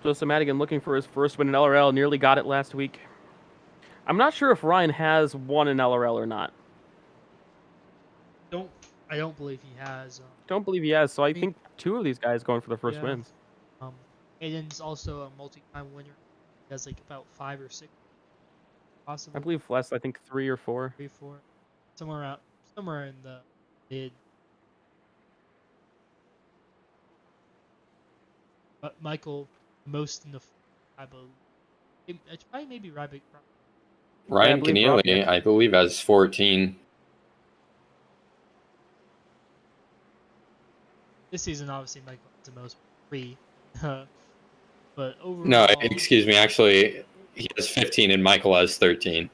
Joseph Madigan looking for his first win in LRL, nearly got it last week. I'm not sure if Ryan has won an LRL or not. I don't believe he has. Don't believe he has, so I think 2 of these guys going for the first wins. Aiden's also a multi-time winner. He has like about 5 or 6, possibly. I believe less. I think 3 or 4. 3, 4, somewhere in the mid. But Michael, most in the, I believe. It's probably maybe Ryan Keneally, I believe, has 14. This season, obviously, Michael has the most 3. But overall... No, excuse me. Actually, he has 15 and Michael has 13.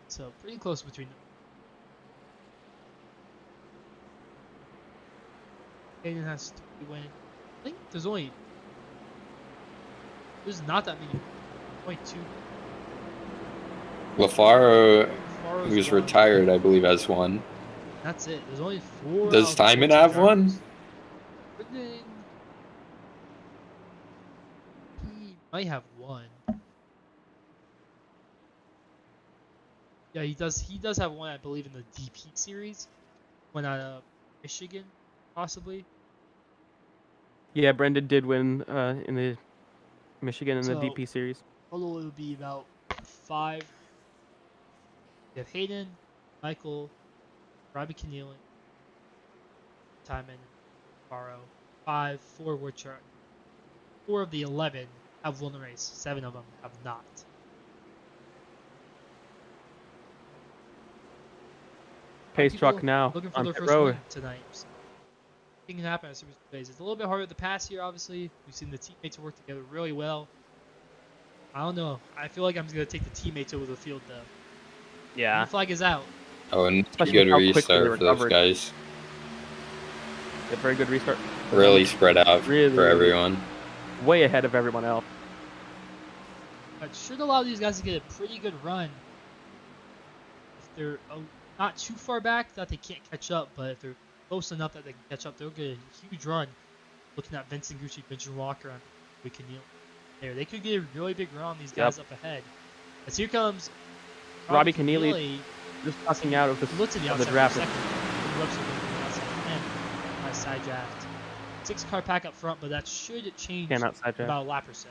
So, pretty close between them. Aiden has 3 wins. I think there's not that many. Only 2. LaFaro, who's retired, I believe, has 1. That's it. There's only 4. Does Timon have 1? He might have 1. Yeah, he does. He does have 1, I believe, in the DP series. When at Michigan, possibly. Yeah, Brendan did win in the Michigan in the DP series. Total, it would be about 5. You have Hayden, Michael, Robbie Keneally, Timon, Barrow. 5, 4 which are 4 of the 11 have won the race. 7 of them have not. Pace truck now looking for on their pit first road. win tonight. So, it can happen at Super Speedways. It's a little bit harder to pass here, obviously. We've seen the teammates work together really well. I don't know. I feel like I'm going to take the teammates over the field, though. Yeah. The flag is out. Oh, and Especially good how quickly restart they for those recovered. guys. A very good restart. Really spread out Really, for everyone. Way ahead of everyone else. That should allow these guys to get a pretty good run. If they're not too far back that they can't catch up, but if they're close enough that they can catch up, they'll get a huge run. Looking at Vincent Gucci, Benjamin Walker, and we can kneel there. They could get a really big run on these guys up ahead. As here comes Robbie Keneally just passing out of the draft. Webster nice side draft. 6-car pack up front, but that should change Cannot side draft. about a lap or so.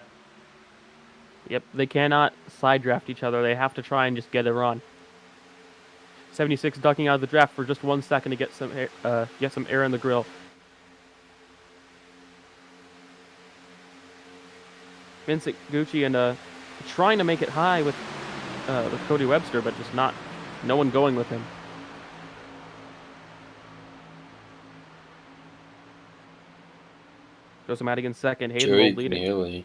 Yep, they cannot side draft each other. They have to try and just get a run. 76 ducking out of the draft for just 1 second to get some air in the grill. Vincent Gucci and trying to make it high with Cody Webster, but just no one going with him. Joseph Madigan second, Hayden Joey leading. Keneally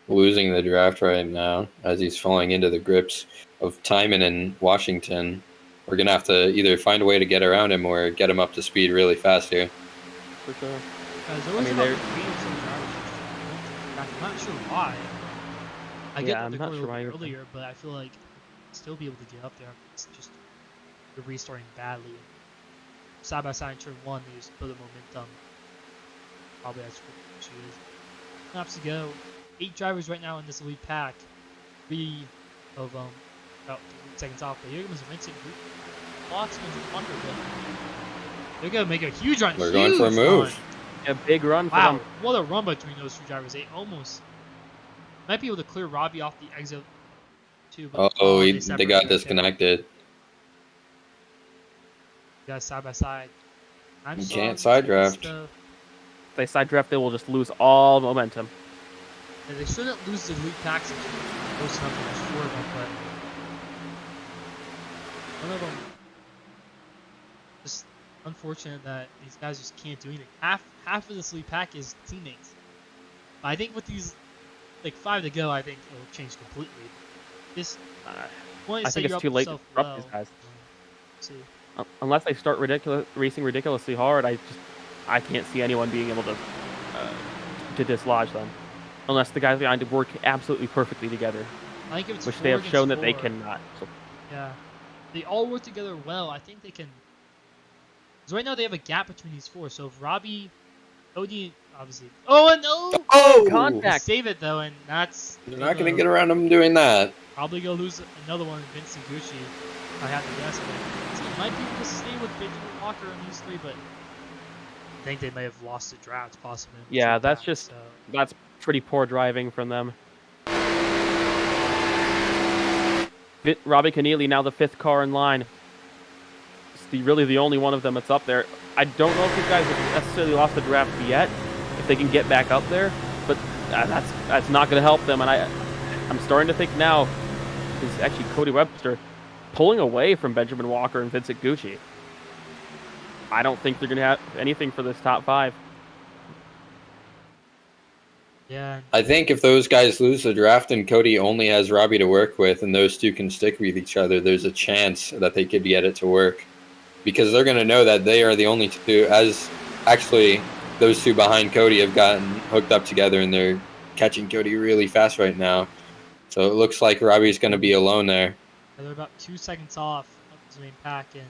losing the draft right now as he's falling into the grips of Timon and Washington. we're gonna have to either find a way to get around him or get him up to speed really fast here. For sure. There was about 3 or 4 drivers. I'm not sure why. I get I'm the not core sure why earlier, but I feel like still be able to get up there. It's just they're restarting badly. Side by side in turn 1, they just build a momentum. Probably that's what she is. Laps to go. 8 drivers right now in this lead pack. 3 of them about 3 seconds off. But here comes Vincent Group. Locksman's under them. They're gonna make a huge run. We're going for a move. A big run for Wow, them. what a run between those 2 drivers. They almost might be able to clear Robbie off the exit too. But They got disconnected. Guys side by side. You can't side draft. If they side draft, they will just lose all momentum. Yeah, they shouldn't lose the lead packs if they're close enough to just 4 of them, but one of them just unfortunate that these guys just can't do anything. Half of this lead pack is teammates. But I think with these like 5 to go, I think it'll change completely. This I think it's too late to disrupt these guys. See. Unless they start racing ridiculously hard, I can't see anyone being able to dislodge them. Unless the guys behind it work absolutely perfectly together, I think if it's which they have shown that they 4, cannot. So. Yeah, they all work together well. I think they can. Because right now they have a gap between these 4. So if Robbie, Cody, obviously. Oh no! Oh, contact! Save it though, and that's. They're not going to get around him doing that. Probably gonna lose another one, Vincent Gucci. I have to guess, but so might be able to stay with Benjamin Walker and these 3, but I think they may have lost the drafts possibly. Yeah, that's that's pretty poor driving from them. Robbie Keneally now the 5th car in line. It's really the only one of them that's up there. I don't know if these guys have necessarily lost the draft yet, if they can get back up there, but that's not going to help them. And I'm starting to think now is actually Cody Webster pulling away from Benjamin Walker and Vincent Gucci. I don't think they're going to have anything for this top 5. Yeah. I think if those guys lose the draft and Cody only has Robbie to work with and those 2 can stick with each other, there's a chance that they could get it to work. Because they're going to know that they are the only 2, as actually those 2 behind Cody have gotten hooked up together and they're catching Cody really fast right now. So it looks like Robbie's going to be alone there. They're about 2 seconds off of his main pack, and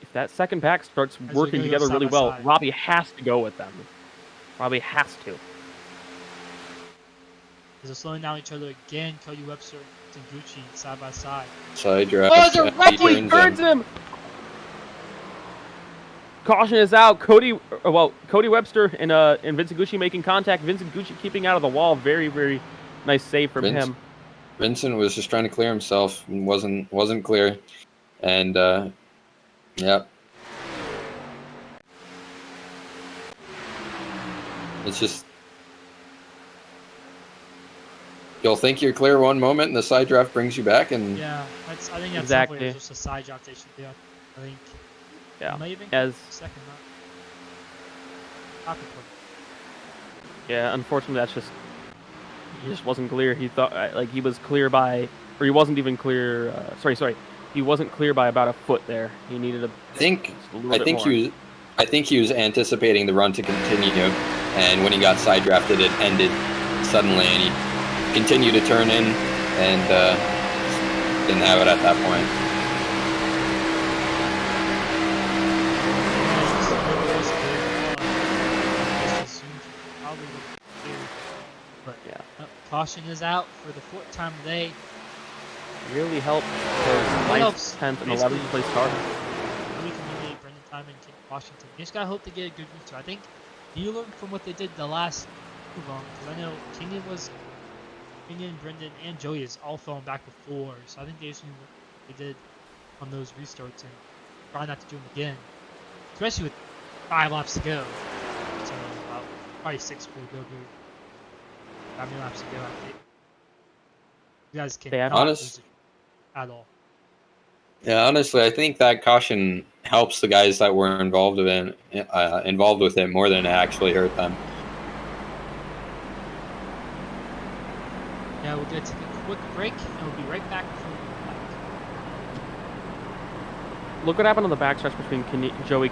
if that second pack starts working together really well, Robbie has to go with them. Robbie has to. They're slowing down each other again. Cody Webster and Gucci side by side. Side draft. Oh, he turns him! Caution is out. Cody Webster and Vincent Gucci making contact. Vincent Gucci keeping out of the wall. Very, very nice save from him. Vincent was just trying to clear himself and wasn't clear. And yep. It's just you'll think you're clear one moment and the side draft brings you back, and yeah, I think that's exactly just a side draft they should do. I think. Yeah. Maybe as second not. Yeah, unfortunately, that's just he just wasn't clear. He thought like he was clear by, or he wasn't even clear. Sorry, he wasn't clear by about a foot there. He needed I think he was anticipating the run to continue, and when he got side drafted, it ended suddenly, and he continued to turn in, and didn't have it at that point. But yeah, caution is out for the 4th time today. Really helped those 10th and 11th place cars. Really communicate Brendan Timon and Ken Washington. You just gotta hope to get a good restart. I think you learn from what they did the last move on, because I know Kenyon, Brendan, and Joey is all falling back before, so I think they just knew what they did on those restarts and try not to do them again, especially with 5 laps to go. So probably 6 will go good. 5 laps to go. I think you guys can not lose it at all. Yeah, honestly, I think that caution helps the guys that were involved with it more than it actually hurt them. Yeah, we're going to take a quick break, and we'll be right back before we come back. Look what happened on the backstretch between Joey.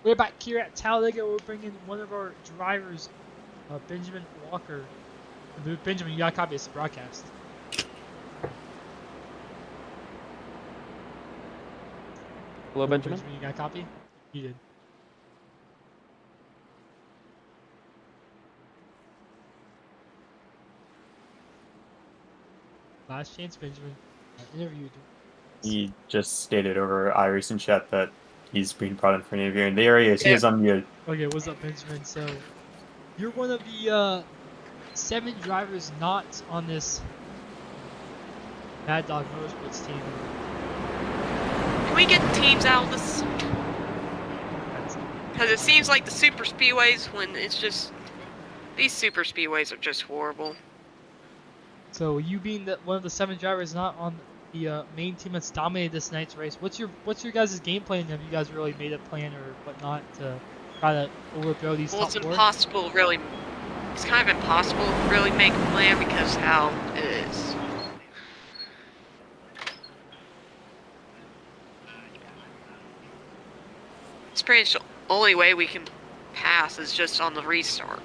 We're back here at Talladega. We're bringing one of our drivers, Benjamin Walker. Benjamin, you got a copy of this broadcast. Hello, Benjamin. You got a copy? You did. Last chance, Benjamin. Interviewed. He just stated over iRacing chat that he's being brought in for an interview, and there he is. He is unmuted. Okay, what's up, Benjamin? So, you're one of the 7 drivers not on this Mad Dog Motorsports team. Can we get the teams out of this? Because it seems like the super speedways, when it's just... These super speedways are just horrible. So, you being one of the 7 drivers not on the main team that's dominated this night's race, what's your guys' game plan? Have you guys really made a plan or whatnot to try to overthrow these top 4? It's impossible, really. It's kind of impossible to really make a plan because how it is. It's pretty much the only way we can pass is just on the restart.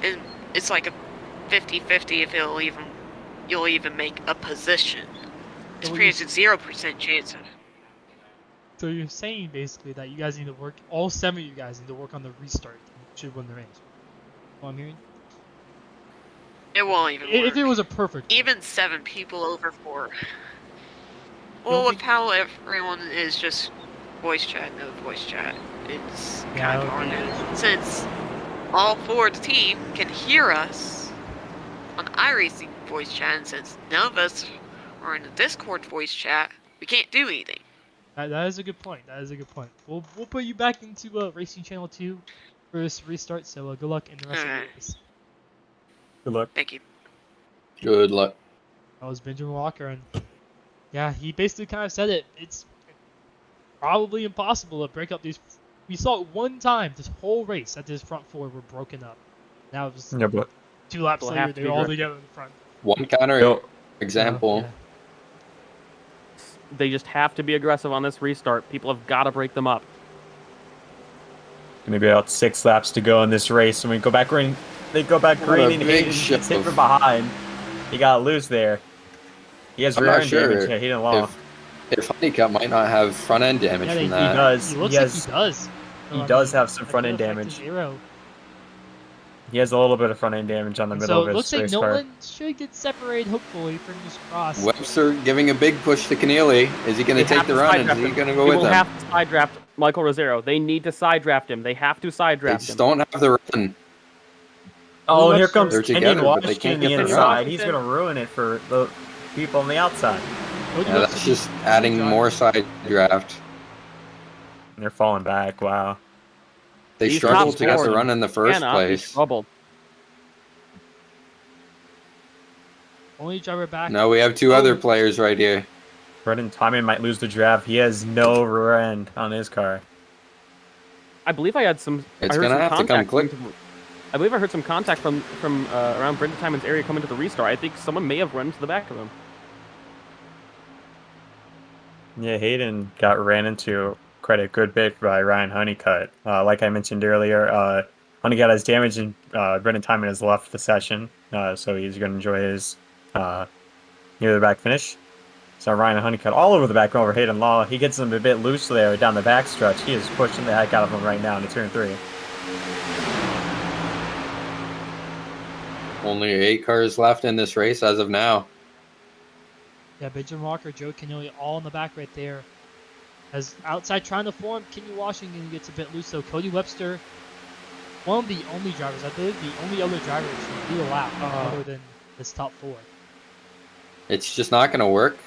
And it's like a 50-50 if you'll even make a position. It's pretty much a 0% chance of. So you're saying basically that you guys need to work, all 7 of you guys need to work on the restart should win the race. What I'm hearing? It won't even work. If it was a perfect even 7 people over 4. Well, with how everyone is just voice chat, no voice chat, it's kind of hard. Since all 4 of the team can hear us on iRacing voice chat, and since none of us are in the Discord voice chat, we can't do anything. That is a good point. That is a good point. We'll put you back into Racing Channel 2 for this restart, so good luck in the rest of the race. Good luck. Thank you. Good luck. That was Benjamin Walker, and yeah, he basically kind of said it. It's probably impossible to break up these. We saw it one time this whole race that this front 4 were broken up. Now it was 2 laps later, they're all together in the front. One counter example. They just have to be aggressive on this restart. People have got to break them up. Maybe about 6 laps to go in this race, and we go back green. They go back What green, a and big Hayden shove. gets hit from behind. He got loose there. He has I'm rear not end sure damage. Yeah, he didn't law. if Honeycutt might not have front end damage Yeah, from he that. He does. He looks He like has. he does. He I does mean, have some that front could end affect damage. his aero. He has a little bit of front end damage on the And middle so of it his looks like race no car. one should get separated, hopefully, fingers crossed. Webster giving a big push to Keneally. Is he going to They take have the to run? side Is draft he him. going to go They with will him? have to side draft Michael Rosero. They need to side draft him. They have to side They draft just him. don't have the run. Oh, and here Webster- comes They're Kenyon together, but they Washington can't on the get the inside. run. He's going to ruin it for the people on the outside. Cody Yeah, Webster that's beat just adding John. more side draft. And they're falling back. Wow. They These struggled top to get four the run in the first Cannot be place. troubled. Only driver back. No, we have two Oh. other players right here. Brendan Timon might lose the draft. He has no rear end on his car. I believe I had some. It's I heard gonna some have to come contact quick. I believe I heard some contact from around Brendan Timon's area coming to the restart. I think someone may have run to the back of him. Yeah, Hayden got ran into quite a good bit by Ryan Honeycutt. Like I mentioned earlier, Honeycutt has damage and Brendan Timon has left the session, so he's going to enjoy his near the back finish. So Ryan Honeycutt all over the back over Hayden Law. He gets him a bit loose there down the back stretch. He is pushing the heck out of him right now into turn 3. Only 8 cars left in this race as of now. Yeah, Benjamin Walker, Joe Keneally, all in the back right there. As outside trying to form, Kenyon Washington gets a bit loose. So Cody Webster, one of the only drivers, I believe the only other driver to do a lap other than this top 4. It's just not going to work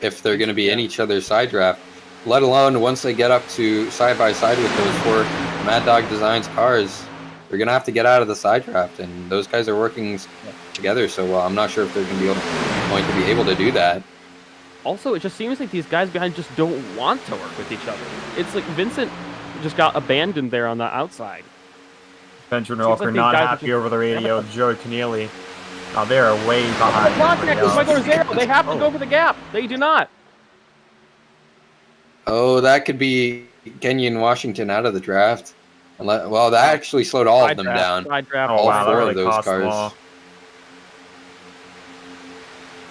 if they're going to be in each other's side draft, let alone once they get up to side by side with those 4 Mad Dog Designs cars. They're going to have to get out of the side draft, and those guys are working together so well. I'm not sure if they're going to be able to do that. Also, it just seems like these guys behind just don't want to work with each other. It's like Vincent just got abandoned there on the outside. Benjamin Seems Walker like these not guys are happy just- over the radio with Joe Keneally. Oh, they are way behind. Contact everybody with Michael else. Rosero. They have to go for the gap. They do not. Oh, that could be Kenyon Washington out of the draft. Well, that actually slowed all of them down. Side draft. Oh, All wow, that 4 really of those cost cars. Law.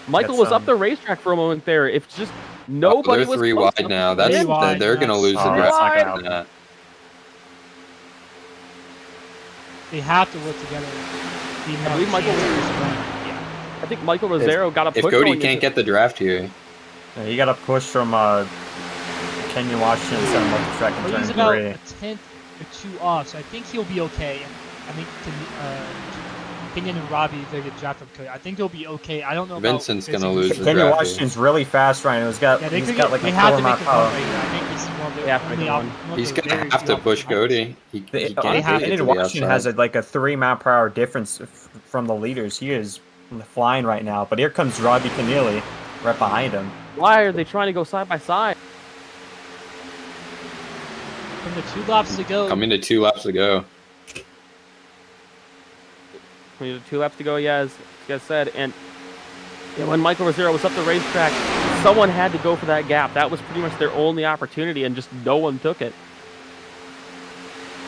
Michael That's, was up the racetrack for a moment there. If just nobody they're was 3 close wide enough now. to That's win. wide, they're going to yes. lose the Oh, draft. that's not gonna after happen. that. They have to work together. I believe Michael. I think Michael Rosero got a push. If Cody going can't into- get the draft here, Yeah, he got a push from Kenyon Washington set him up the track in But turn he's about 3. a tenth or 2 off, so I think he'll be okay. I think Kenyon and Robbie, they get drafted from Cody. I think they'll be okay. I don't know Vincent's about gonna Vincent. lose the Kenyon draft. Washington's really fast right now. He's got Yeah, they he's could got get, like they a have 4 to mile make a power. run right here. I think this is one of They the have to make only a run. he's going very to have few to push opportunities. Cody. He They can't take it Kenyon to the Washington has outside. like a 3 mile per hour difference from the leaders. He is flying right now. But here comes Robbie Keneally right behind him. Why are they trying to go side by side? From the 2 laps to go. Coming to 2 laps to go. We have 2 laps to go, yeah, as you guys said. And yeah, when Michael Rosero was up the racetrack, someone had to go for that gap. That was pretty much their only opportunity, and just no one took it.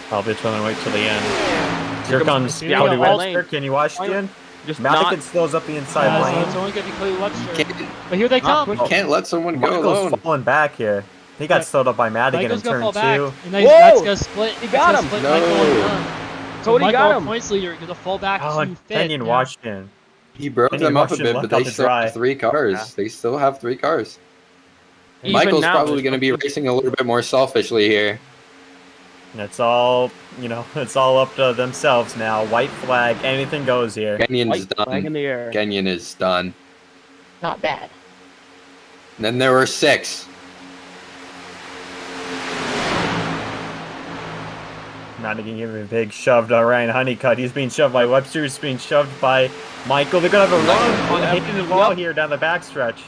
Probably trying to wait till the end. Here comes Yeah, Cody all Webster. Kenyon Washington. Just not. Madigan slows up the inside So lane. it's only going to be Cody Webster. Can't, But here they come. we can't let someone go Michael's alone. falling back here. He got Right. slowed up by Madigan Michael's in going to fall turn 2. back. And then Whoa! that's going to split. He That's got gonna him. Split No. Michael and Dunn. So Cody Michael, got our him. points leader, going to fall back Oh, to and fifth. Kenyon now. Washington. He broke Kenyon them up a Washington bit, left but out they to still dry. have 3 cars. Yeah. They still have 3 cars. Even Michael's now, probably there's going to be something- racing a little bit more selfishly here. It's all, it's all up to themselves now. White flag, anything goes here. Kenyon's White flag in done. the air. Kenyon is done. Not bad. And then there were 6. Madigan giving a big shove to Ryan Honeycutt. He's being shoved by Webster. He's being shoved by Michael. They're going to have a run on Hayden and Law here down the backstretch.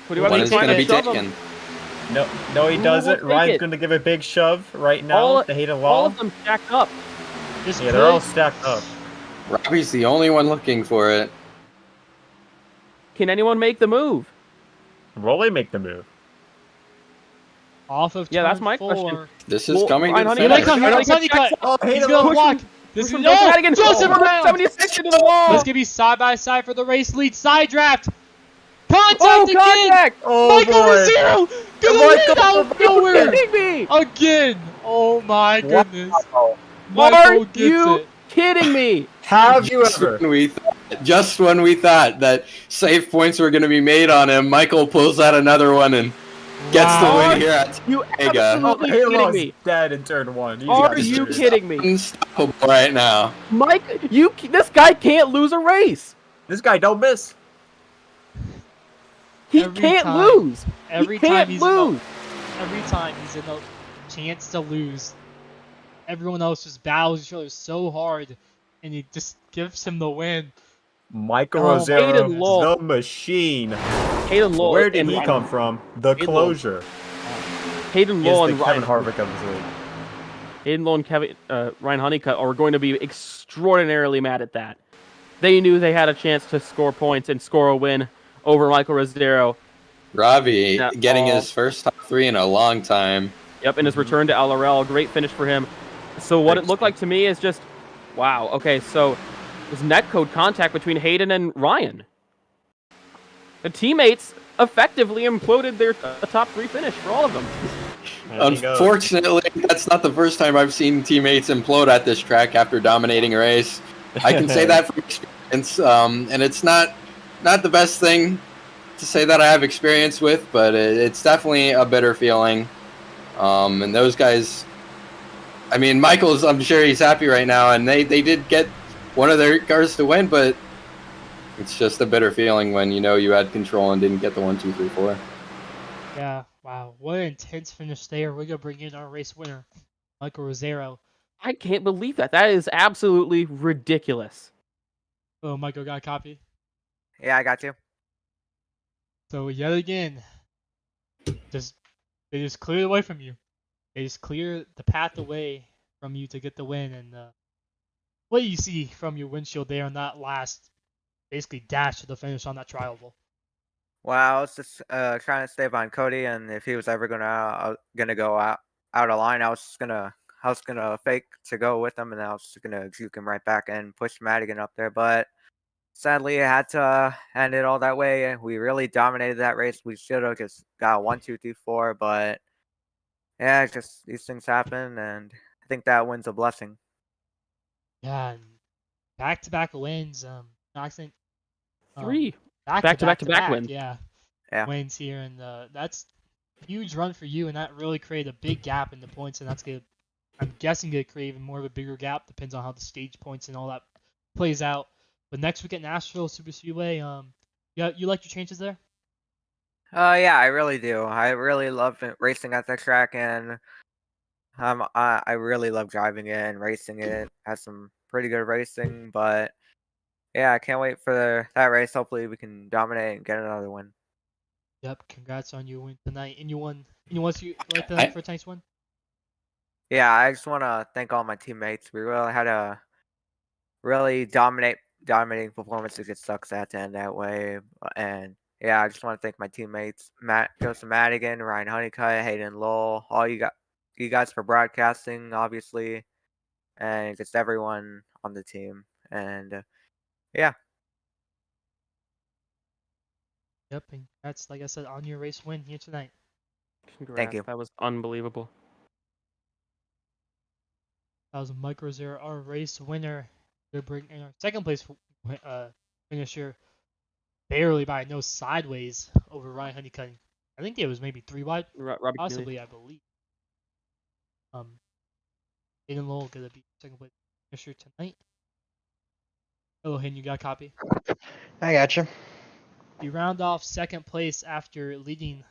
Cody One Webster is trying going to be shove him. taken. No, he Who doesn't. will take Ryan's it? going to give a big shove right now All- to Hayden All Law. of them stacked up. This Yeah, they're all could- stacked up. Robbie's the only one looking for it. Can anyone make the move? Rolly make the move. Off of Yeah, that's turn my 4. question. This is Well, coming to Ryan the Here they finish. come. Here comes Honeycutt. Oh, He's Hayden going to Lowe. block. This is Push no. Madigan. Joseph Oh, around. 76 into the wall. Let's give you side by side for the race lead. Side draft. Contact Oh, again. contact! Oh Michael boy! Rosero gonna Michael, lead out of Are you nowhere kidding me? again. Oh my goodness. Wow. Are Michael gets you it. kidding me? Have you Just ever? just when we thought that safe points were going to be made on him, Michael pulls out another one and gets the Wow. win here at You Talladega. absolutely Halo kidding is me? dead in turn 1. He's Are got you screwed. kidding me? Unstoppable right now. Mike, this guy can't lose a race. This guy don't miss. He Every can't time. lose. Every He time can't he's lose. every time he's in a chance to lose, everyone else just battles each other so hard, and he just gives him the win. Michael Oh, Rosero, Hayden Lowe. the machine. Hayden Lowe. Where did and he Ryan- come from? The Hayden Lowe. closure. Hayden He is Lowe the and Kevin Ryan, Harvick of this league. Hayden Lowe and Ryan Honeycutt are going to be extraordinarily mad at that. They knew they had a chance to score points and score a win over Michael Rosero. Robbie Yeah, getting oh. his first top 3 in a long time. Yep, in his return to LRL, great finish for him. So what it looked like to me is just, wow. Okay, so it was netcode contact between Hayden and Ryan. The teammates effectively imploded their top 3 finish for all of them. Unfortunately, that's not the first time I've seen teammates implode at this track after dominating a race. I can say that from experience, and it's not the best thing to say that I have experience with, but it's definitely a bitter feeling. And those guys, I mean, Michael's, I'm sure he's happy right now, and they did get one of their cars to win, but it's just a bitter feeling when you know you had control and didn't get the 1, 2, 3, 4. Yeah, wow. What an intense finish there. We're going to bring in our race winner, Michael Rosero. I can't believe that. That is absolutely ridiculous. Oh, Michael got a copy. Yeah, I got you. So yet again, they just clear the way from you. They just clear the path away from you to get the win. And what do you see from your windshield there on that last, basically dash to the finish on that tri-oval? Well, I was just trying to stay behind Cody, and if he was ever gonna go out of line, I was gonna fake to go with him, and I was just gonna juke him right back and push Madigan up there. But sadly, I had to end it all that way. We really dominated that race. We should have just got 1, 2, 3, 4, but yeah, it's just these things happen, and I think that win's a blessing. Yeah, and back-to-back wins. I think 3. back-to-back wins. Yeah. Yeah. Wins here, and that's a huge run for you, and that really created a big gap in the points, and that's good. I'm guessing going to create even more of a bigger gap. Depends on how the stage points and all that plays out. But next week at Nashville Super Speedway, yeah, you like your changes there? Yeah, I really do. I really love racing at that track, and I really love driving it and racing it. Has some pretty good racing, but yeah, I can't wait for that race. Hopefully, we can dominate and get another win. Yep. Congrats on your win tonight. And you won. You like tonight for tonight's win? Yeah, I just want to thank all my teammates. We really had a really dominating performance to get stuck at the end that way. And yeah, I just want to thank my teammates, Joseph Madigan, Ryan Honeycutt, Hayden Lowell, all you guys for broadcasting, obviously, and just everyone on the team. And yeah. Yep. And that's, like I said, on your race win here tonight. Congrats. Thank you. That was unbelievable. That was Mike Rosero, our race winner. We're bringing our second place finisher barely by no sideways over Ryan Honeycutt. I think it was maybe 3 wide, Robbie possibly, I believe. Hayden Lowell gonna be second place finisher tonight. Hello, Hayden, you got a copy? I gotcha. You round off second place after leading,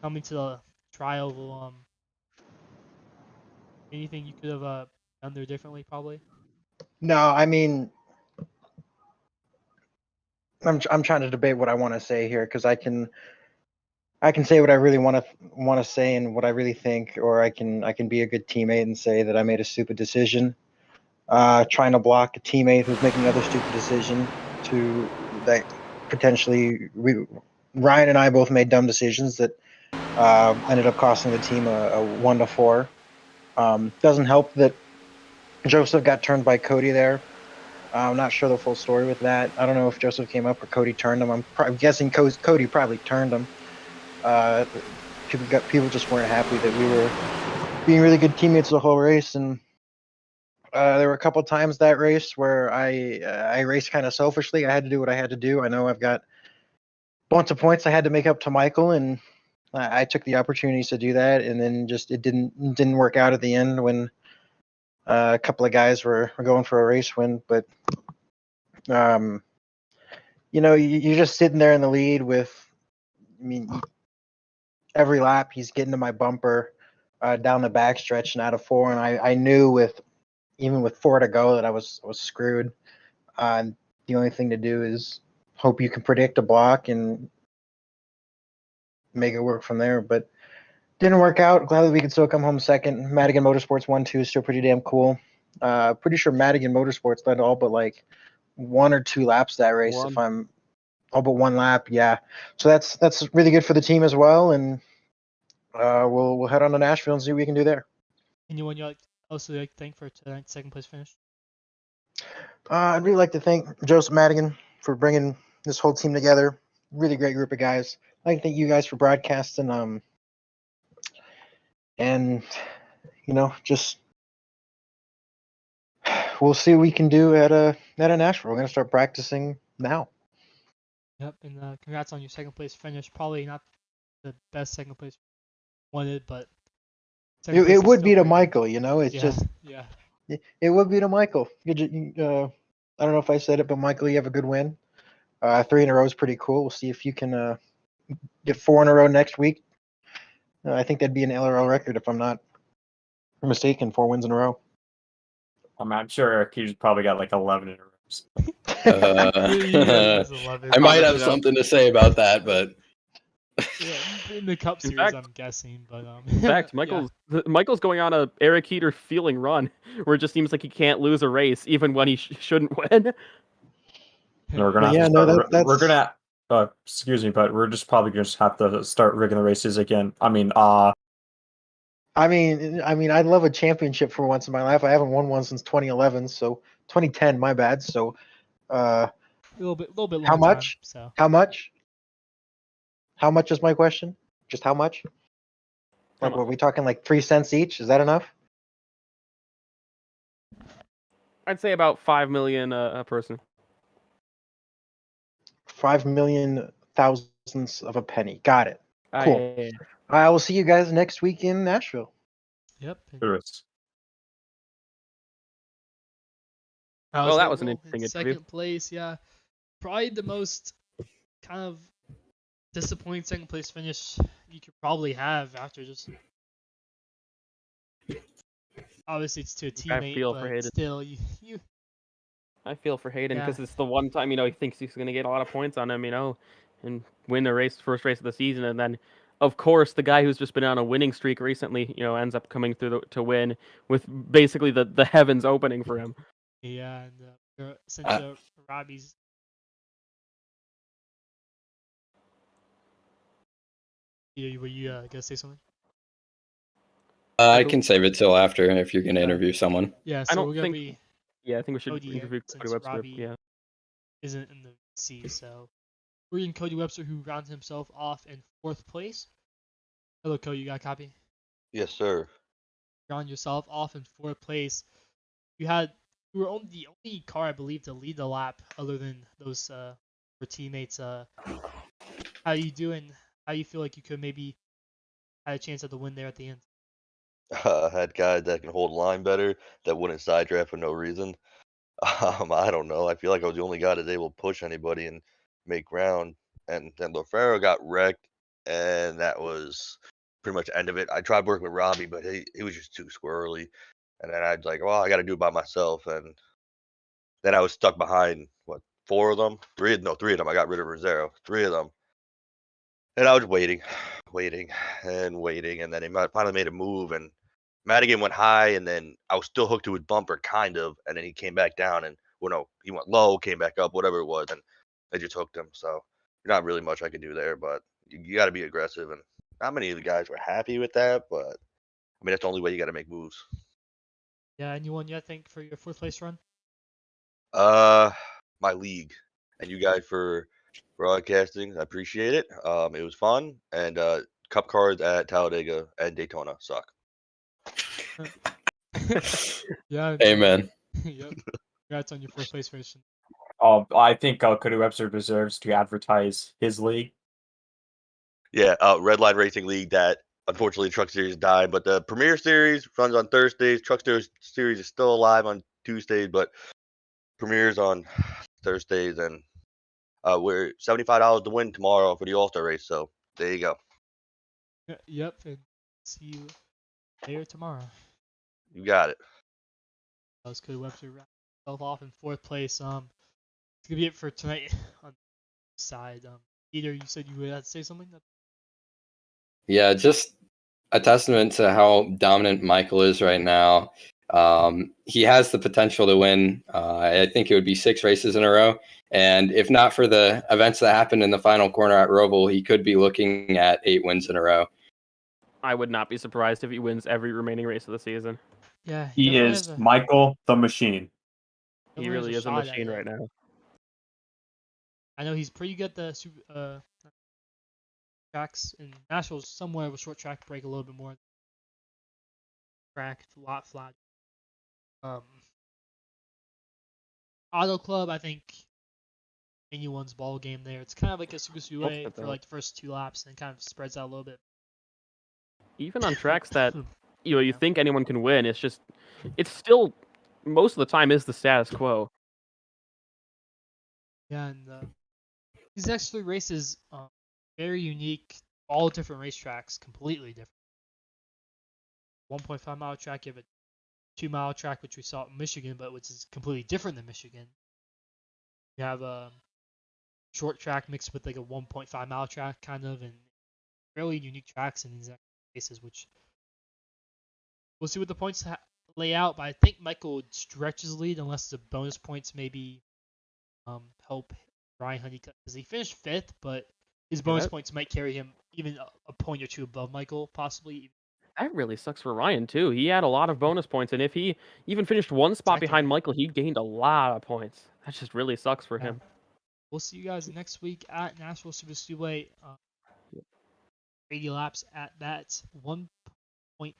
coming to the tri-oval. Anything you could have done there differently, probably? No, I mean, I'm trying to debate what I want to say here because I can say what I really want to say and what I really think, or I can be a good teammate and say that I made a stupid decision, trying to block a teammate who's making another stupid decision that potentially Ryan and I both made dumb decisions that Ended up costing the team a 1-4. Doesn't help that Joseph got turned by Cody there. I'm not sure the full story with that. I don't know if Joseph came up or Cody turned him. I'm guessing Cody probably turned him. People just weren't happy that we were being really good teammates the whole race, and there were a couple times that race where I raced kind of selfishly. I had to do what I had to do. I know I've got a bunch of points I had to make up to Michael, and I took the opportunities to do that, and then just it didn't work out at the end when a couple of guys were going for a race win. But you're just sitting there in the lead with, I mean, every lap he's getting to my bumper down the backstretch and out of 4, and I knew even with 4 to go that I was screwed. The only thing to do is hope you can predict a block and make it work from there. But didn't work out. Glad that we could still come home second. Madigan Motorsports 1-2 is still pretty damn cool. Pretty sure Madigan Motorsports led all but like 1 or 2 laps that race. One. If I'm all but 1 lap, yeah. So that's really good for the team as well. And we'll head on to Nashville and see what we can do there. Anyone you also thank for tonight's second place finish? I'd really like to thank Joseph Madigan for bringing this whole team together. Really great group of guys. I'd like to thank you guys for broadcasting. And just we'll see what we can do at a Nashville. We're gonna start practicing now. Yep, and congrats on your second place finish. Probably not the best second place wanted, but it would be to Michael. It's just yeah. It would be to Michael. I don't know if I said it, but Michael, you have a good win. 3 in a row is pretty cool. We'll see if you can get 4 in a row next week. I think that'd be an LRL record if I'm not mistaken. 4 wins in a row. I'm sure he's probably got like 11 in a row. I might have something to say about that, but yeah, in the Cup Series, I'm guessing. But in fact, Michael's going on a Eric Heater feeling run where it just seems like he can't lose a race even when he shouldn't win. We're gonna excuse me, but we're just probably gonna have to start rigging the races again. I mean, I'd love a championship for once in my life. I haven't won one since 2011, so 2010, my bad. So, a little bit. How much? Time, so. How much? How much is my question? Just how much? Like, were we talking like 3 cents each? Is that enough? I'd say about 5 million a person. 5 million thousandths of a penny. Got it. Cool. Yeah. I will see you guys next week in Nashville. Yep. Well, that was an interesting interview. Second place, yeah. Probably the most kind of disappointing second place finish you could probably have after just. Obviously, it's to a teammate, but still, you. I feel for Hayden because it's the one time he thinks he's going to get a lot of points on him, and win the first race of the season, and then, of course, the guy who's just been on a winning streak recently, ends up coming through to win with basically the heavens opening for him. Yeah, and since Robbie's. Were you gonna say something? I can save it till after if you're gonna interview someone. Yeah, so we're gonna be. Yeah, I think we should Cody interview Cody Webster. Robbie isn't in the C, so we're in Cody Webster, who rounded himself off in 4th place. Hello, Cody. You got a copy? Yes, sir. Round yourself off in 4th place. You were the only car, I believe, to lead the lap, other than those for teammates. How you doing? How you feel like you could maybe had a chance at the win there at the end? Had guys that can hold line better, that wouldn't side draft for no reason. I don't know. I feel like I was the only guy that's able to push anybody and make ground. And then LaFerro got wrecked, and that was pretty much the end of it. I tried working with Robbie, but he was just too squirrely. And then I was like, well, I got to do it by myself. And then I was stuck behind, 4 of them? 3 of them. I got rid of Rosero. 3 of them. And I was waiting. And then he finally made a move, and Madigan went high, and then I was still hooked to his bumper, kind of, and then he came back down, and he went low, came back up, whatever it was, and I just hooked him. So not really much I could do there, but you got to be aggressive, and not many of the guys were happy with that, but I mean that's the only way you got to make moves. Yeah, anyone you think for your 4th place run? My league and you guys for broadcasting. I appreciate it. It was fun, and cup cards at Talladega and Daytona suck. Yeah. Amen. Yep. Congrats on your 4th place finish. I think Cody Webster deserves to advertise his league. Yeah, Red Line Racing League that unfortunately Truck Series died, but the Premier Series runs on Thursdays. Truck Series is still alive on Tuesdays, but Premier's on Thursdays, and we're $75 to win tomorrow for the All-Star race. So there you go. Yep, and see you later tomorrow. You got it. That was Cody Webster wrapping himself off in 4th place. It's gonna be it for tonight on the side. Peter, you said you would have to say something. Yeah, just a testament to how dominant Michael is right now. He has the potential to win. I think it would be 6 races in a row. And if not for the events that happened in the final corner at Roval, he could be looking at 8 wins in a row. I would not be surprised if he wins every remaining race of the season. Yeah, He is Michael the Machine. He really is a machine right now. I know he's pretty good at the tracks in Nashville's somewhere of a short track break a little bit more. Track, a lot flat. Auto Club, I think anyone's ball game there. It's kind of like a Super Speedway for like the first 2 laps and kind of spreads out a little bit. Even on tracks that you think anyone can win, it's still most of the time is the status quo. Yeah, and these next 3 races, very unique, all different racetracks, completely different. 1.5 mile track, you have a 2 mile track, which we saw in Michigan, but which is completely different than Michigan. You have a short track mixed with like a 1.5 mile track, kind of, and fairly unique tracks in these races, which we'll see what the points lay out. But I think Michael would stretch his lead unless the bonus points maybe help Ryan Honeycutt, because he finished 5th, but his bonus points might carry him even a point or 2 above Michael, possibly. That really sucks for Ryan too. He had a lot of bonus points, and if he even finished 1 spot behind Michael, he gained a lot of points. That just really sucks for him. We'll see you guys next week at Nashville Super Speedway. 80 laps at that 1.3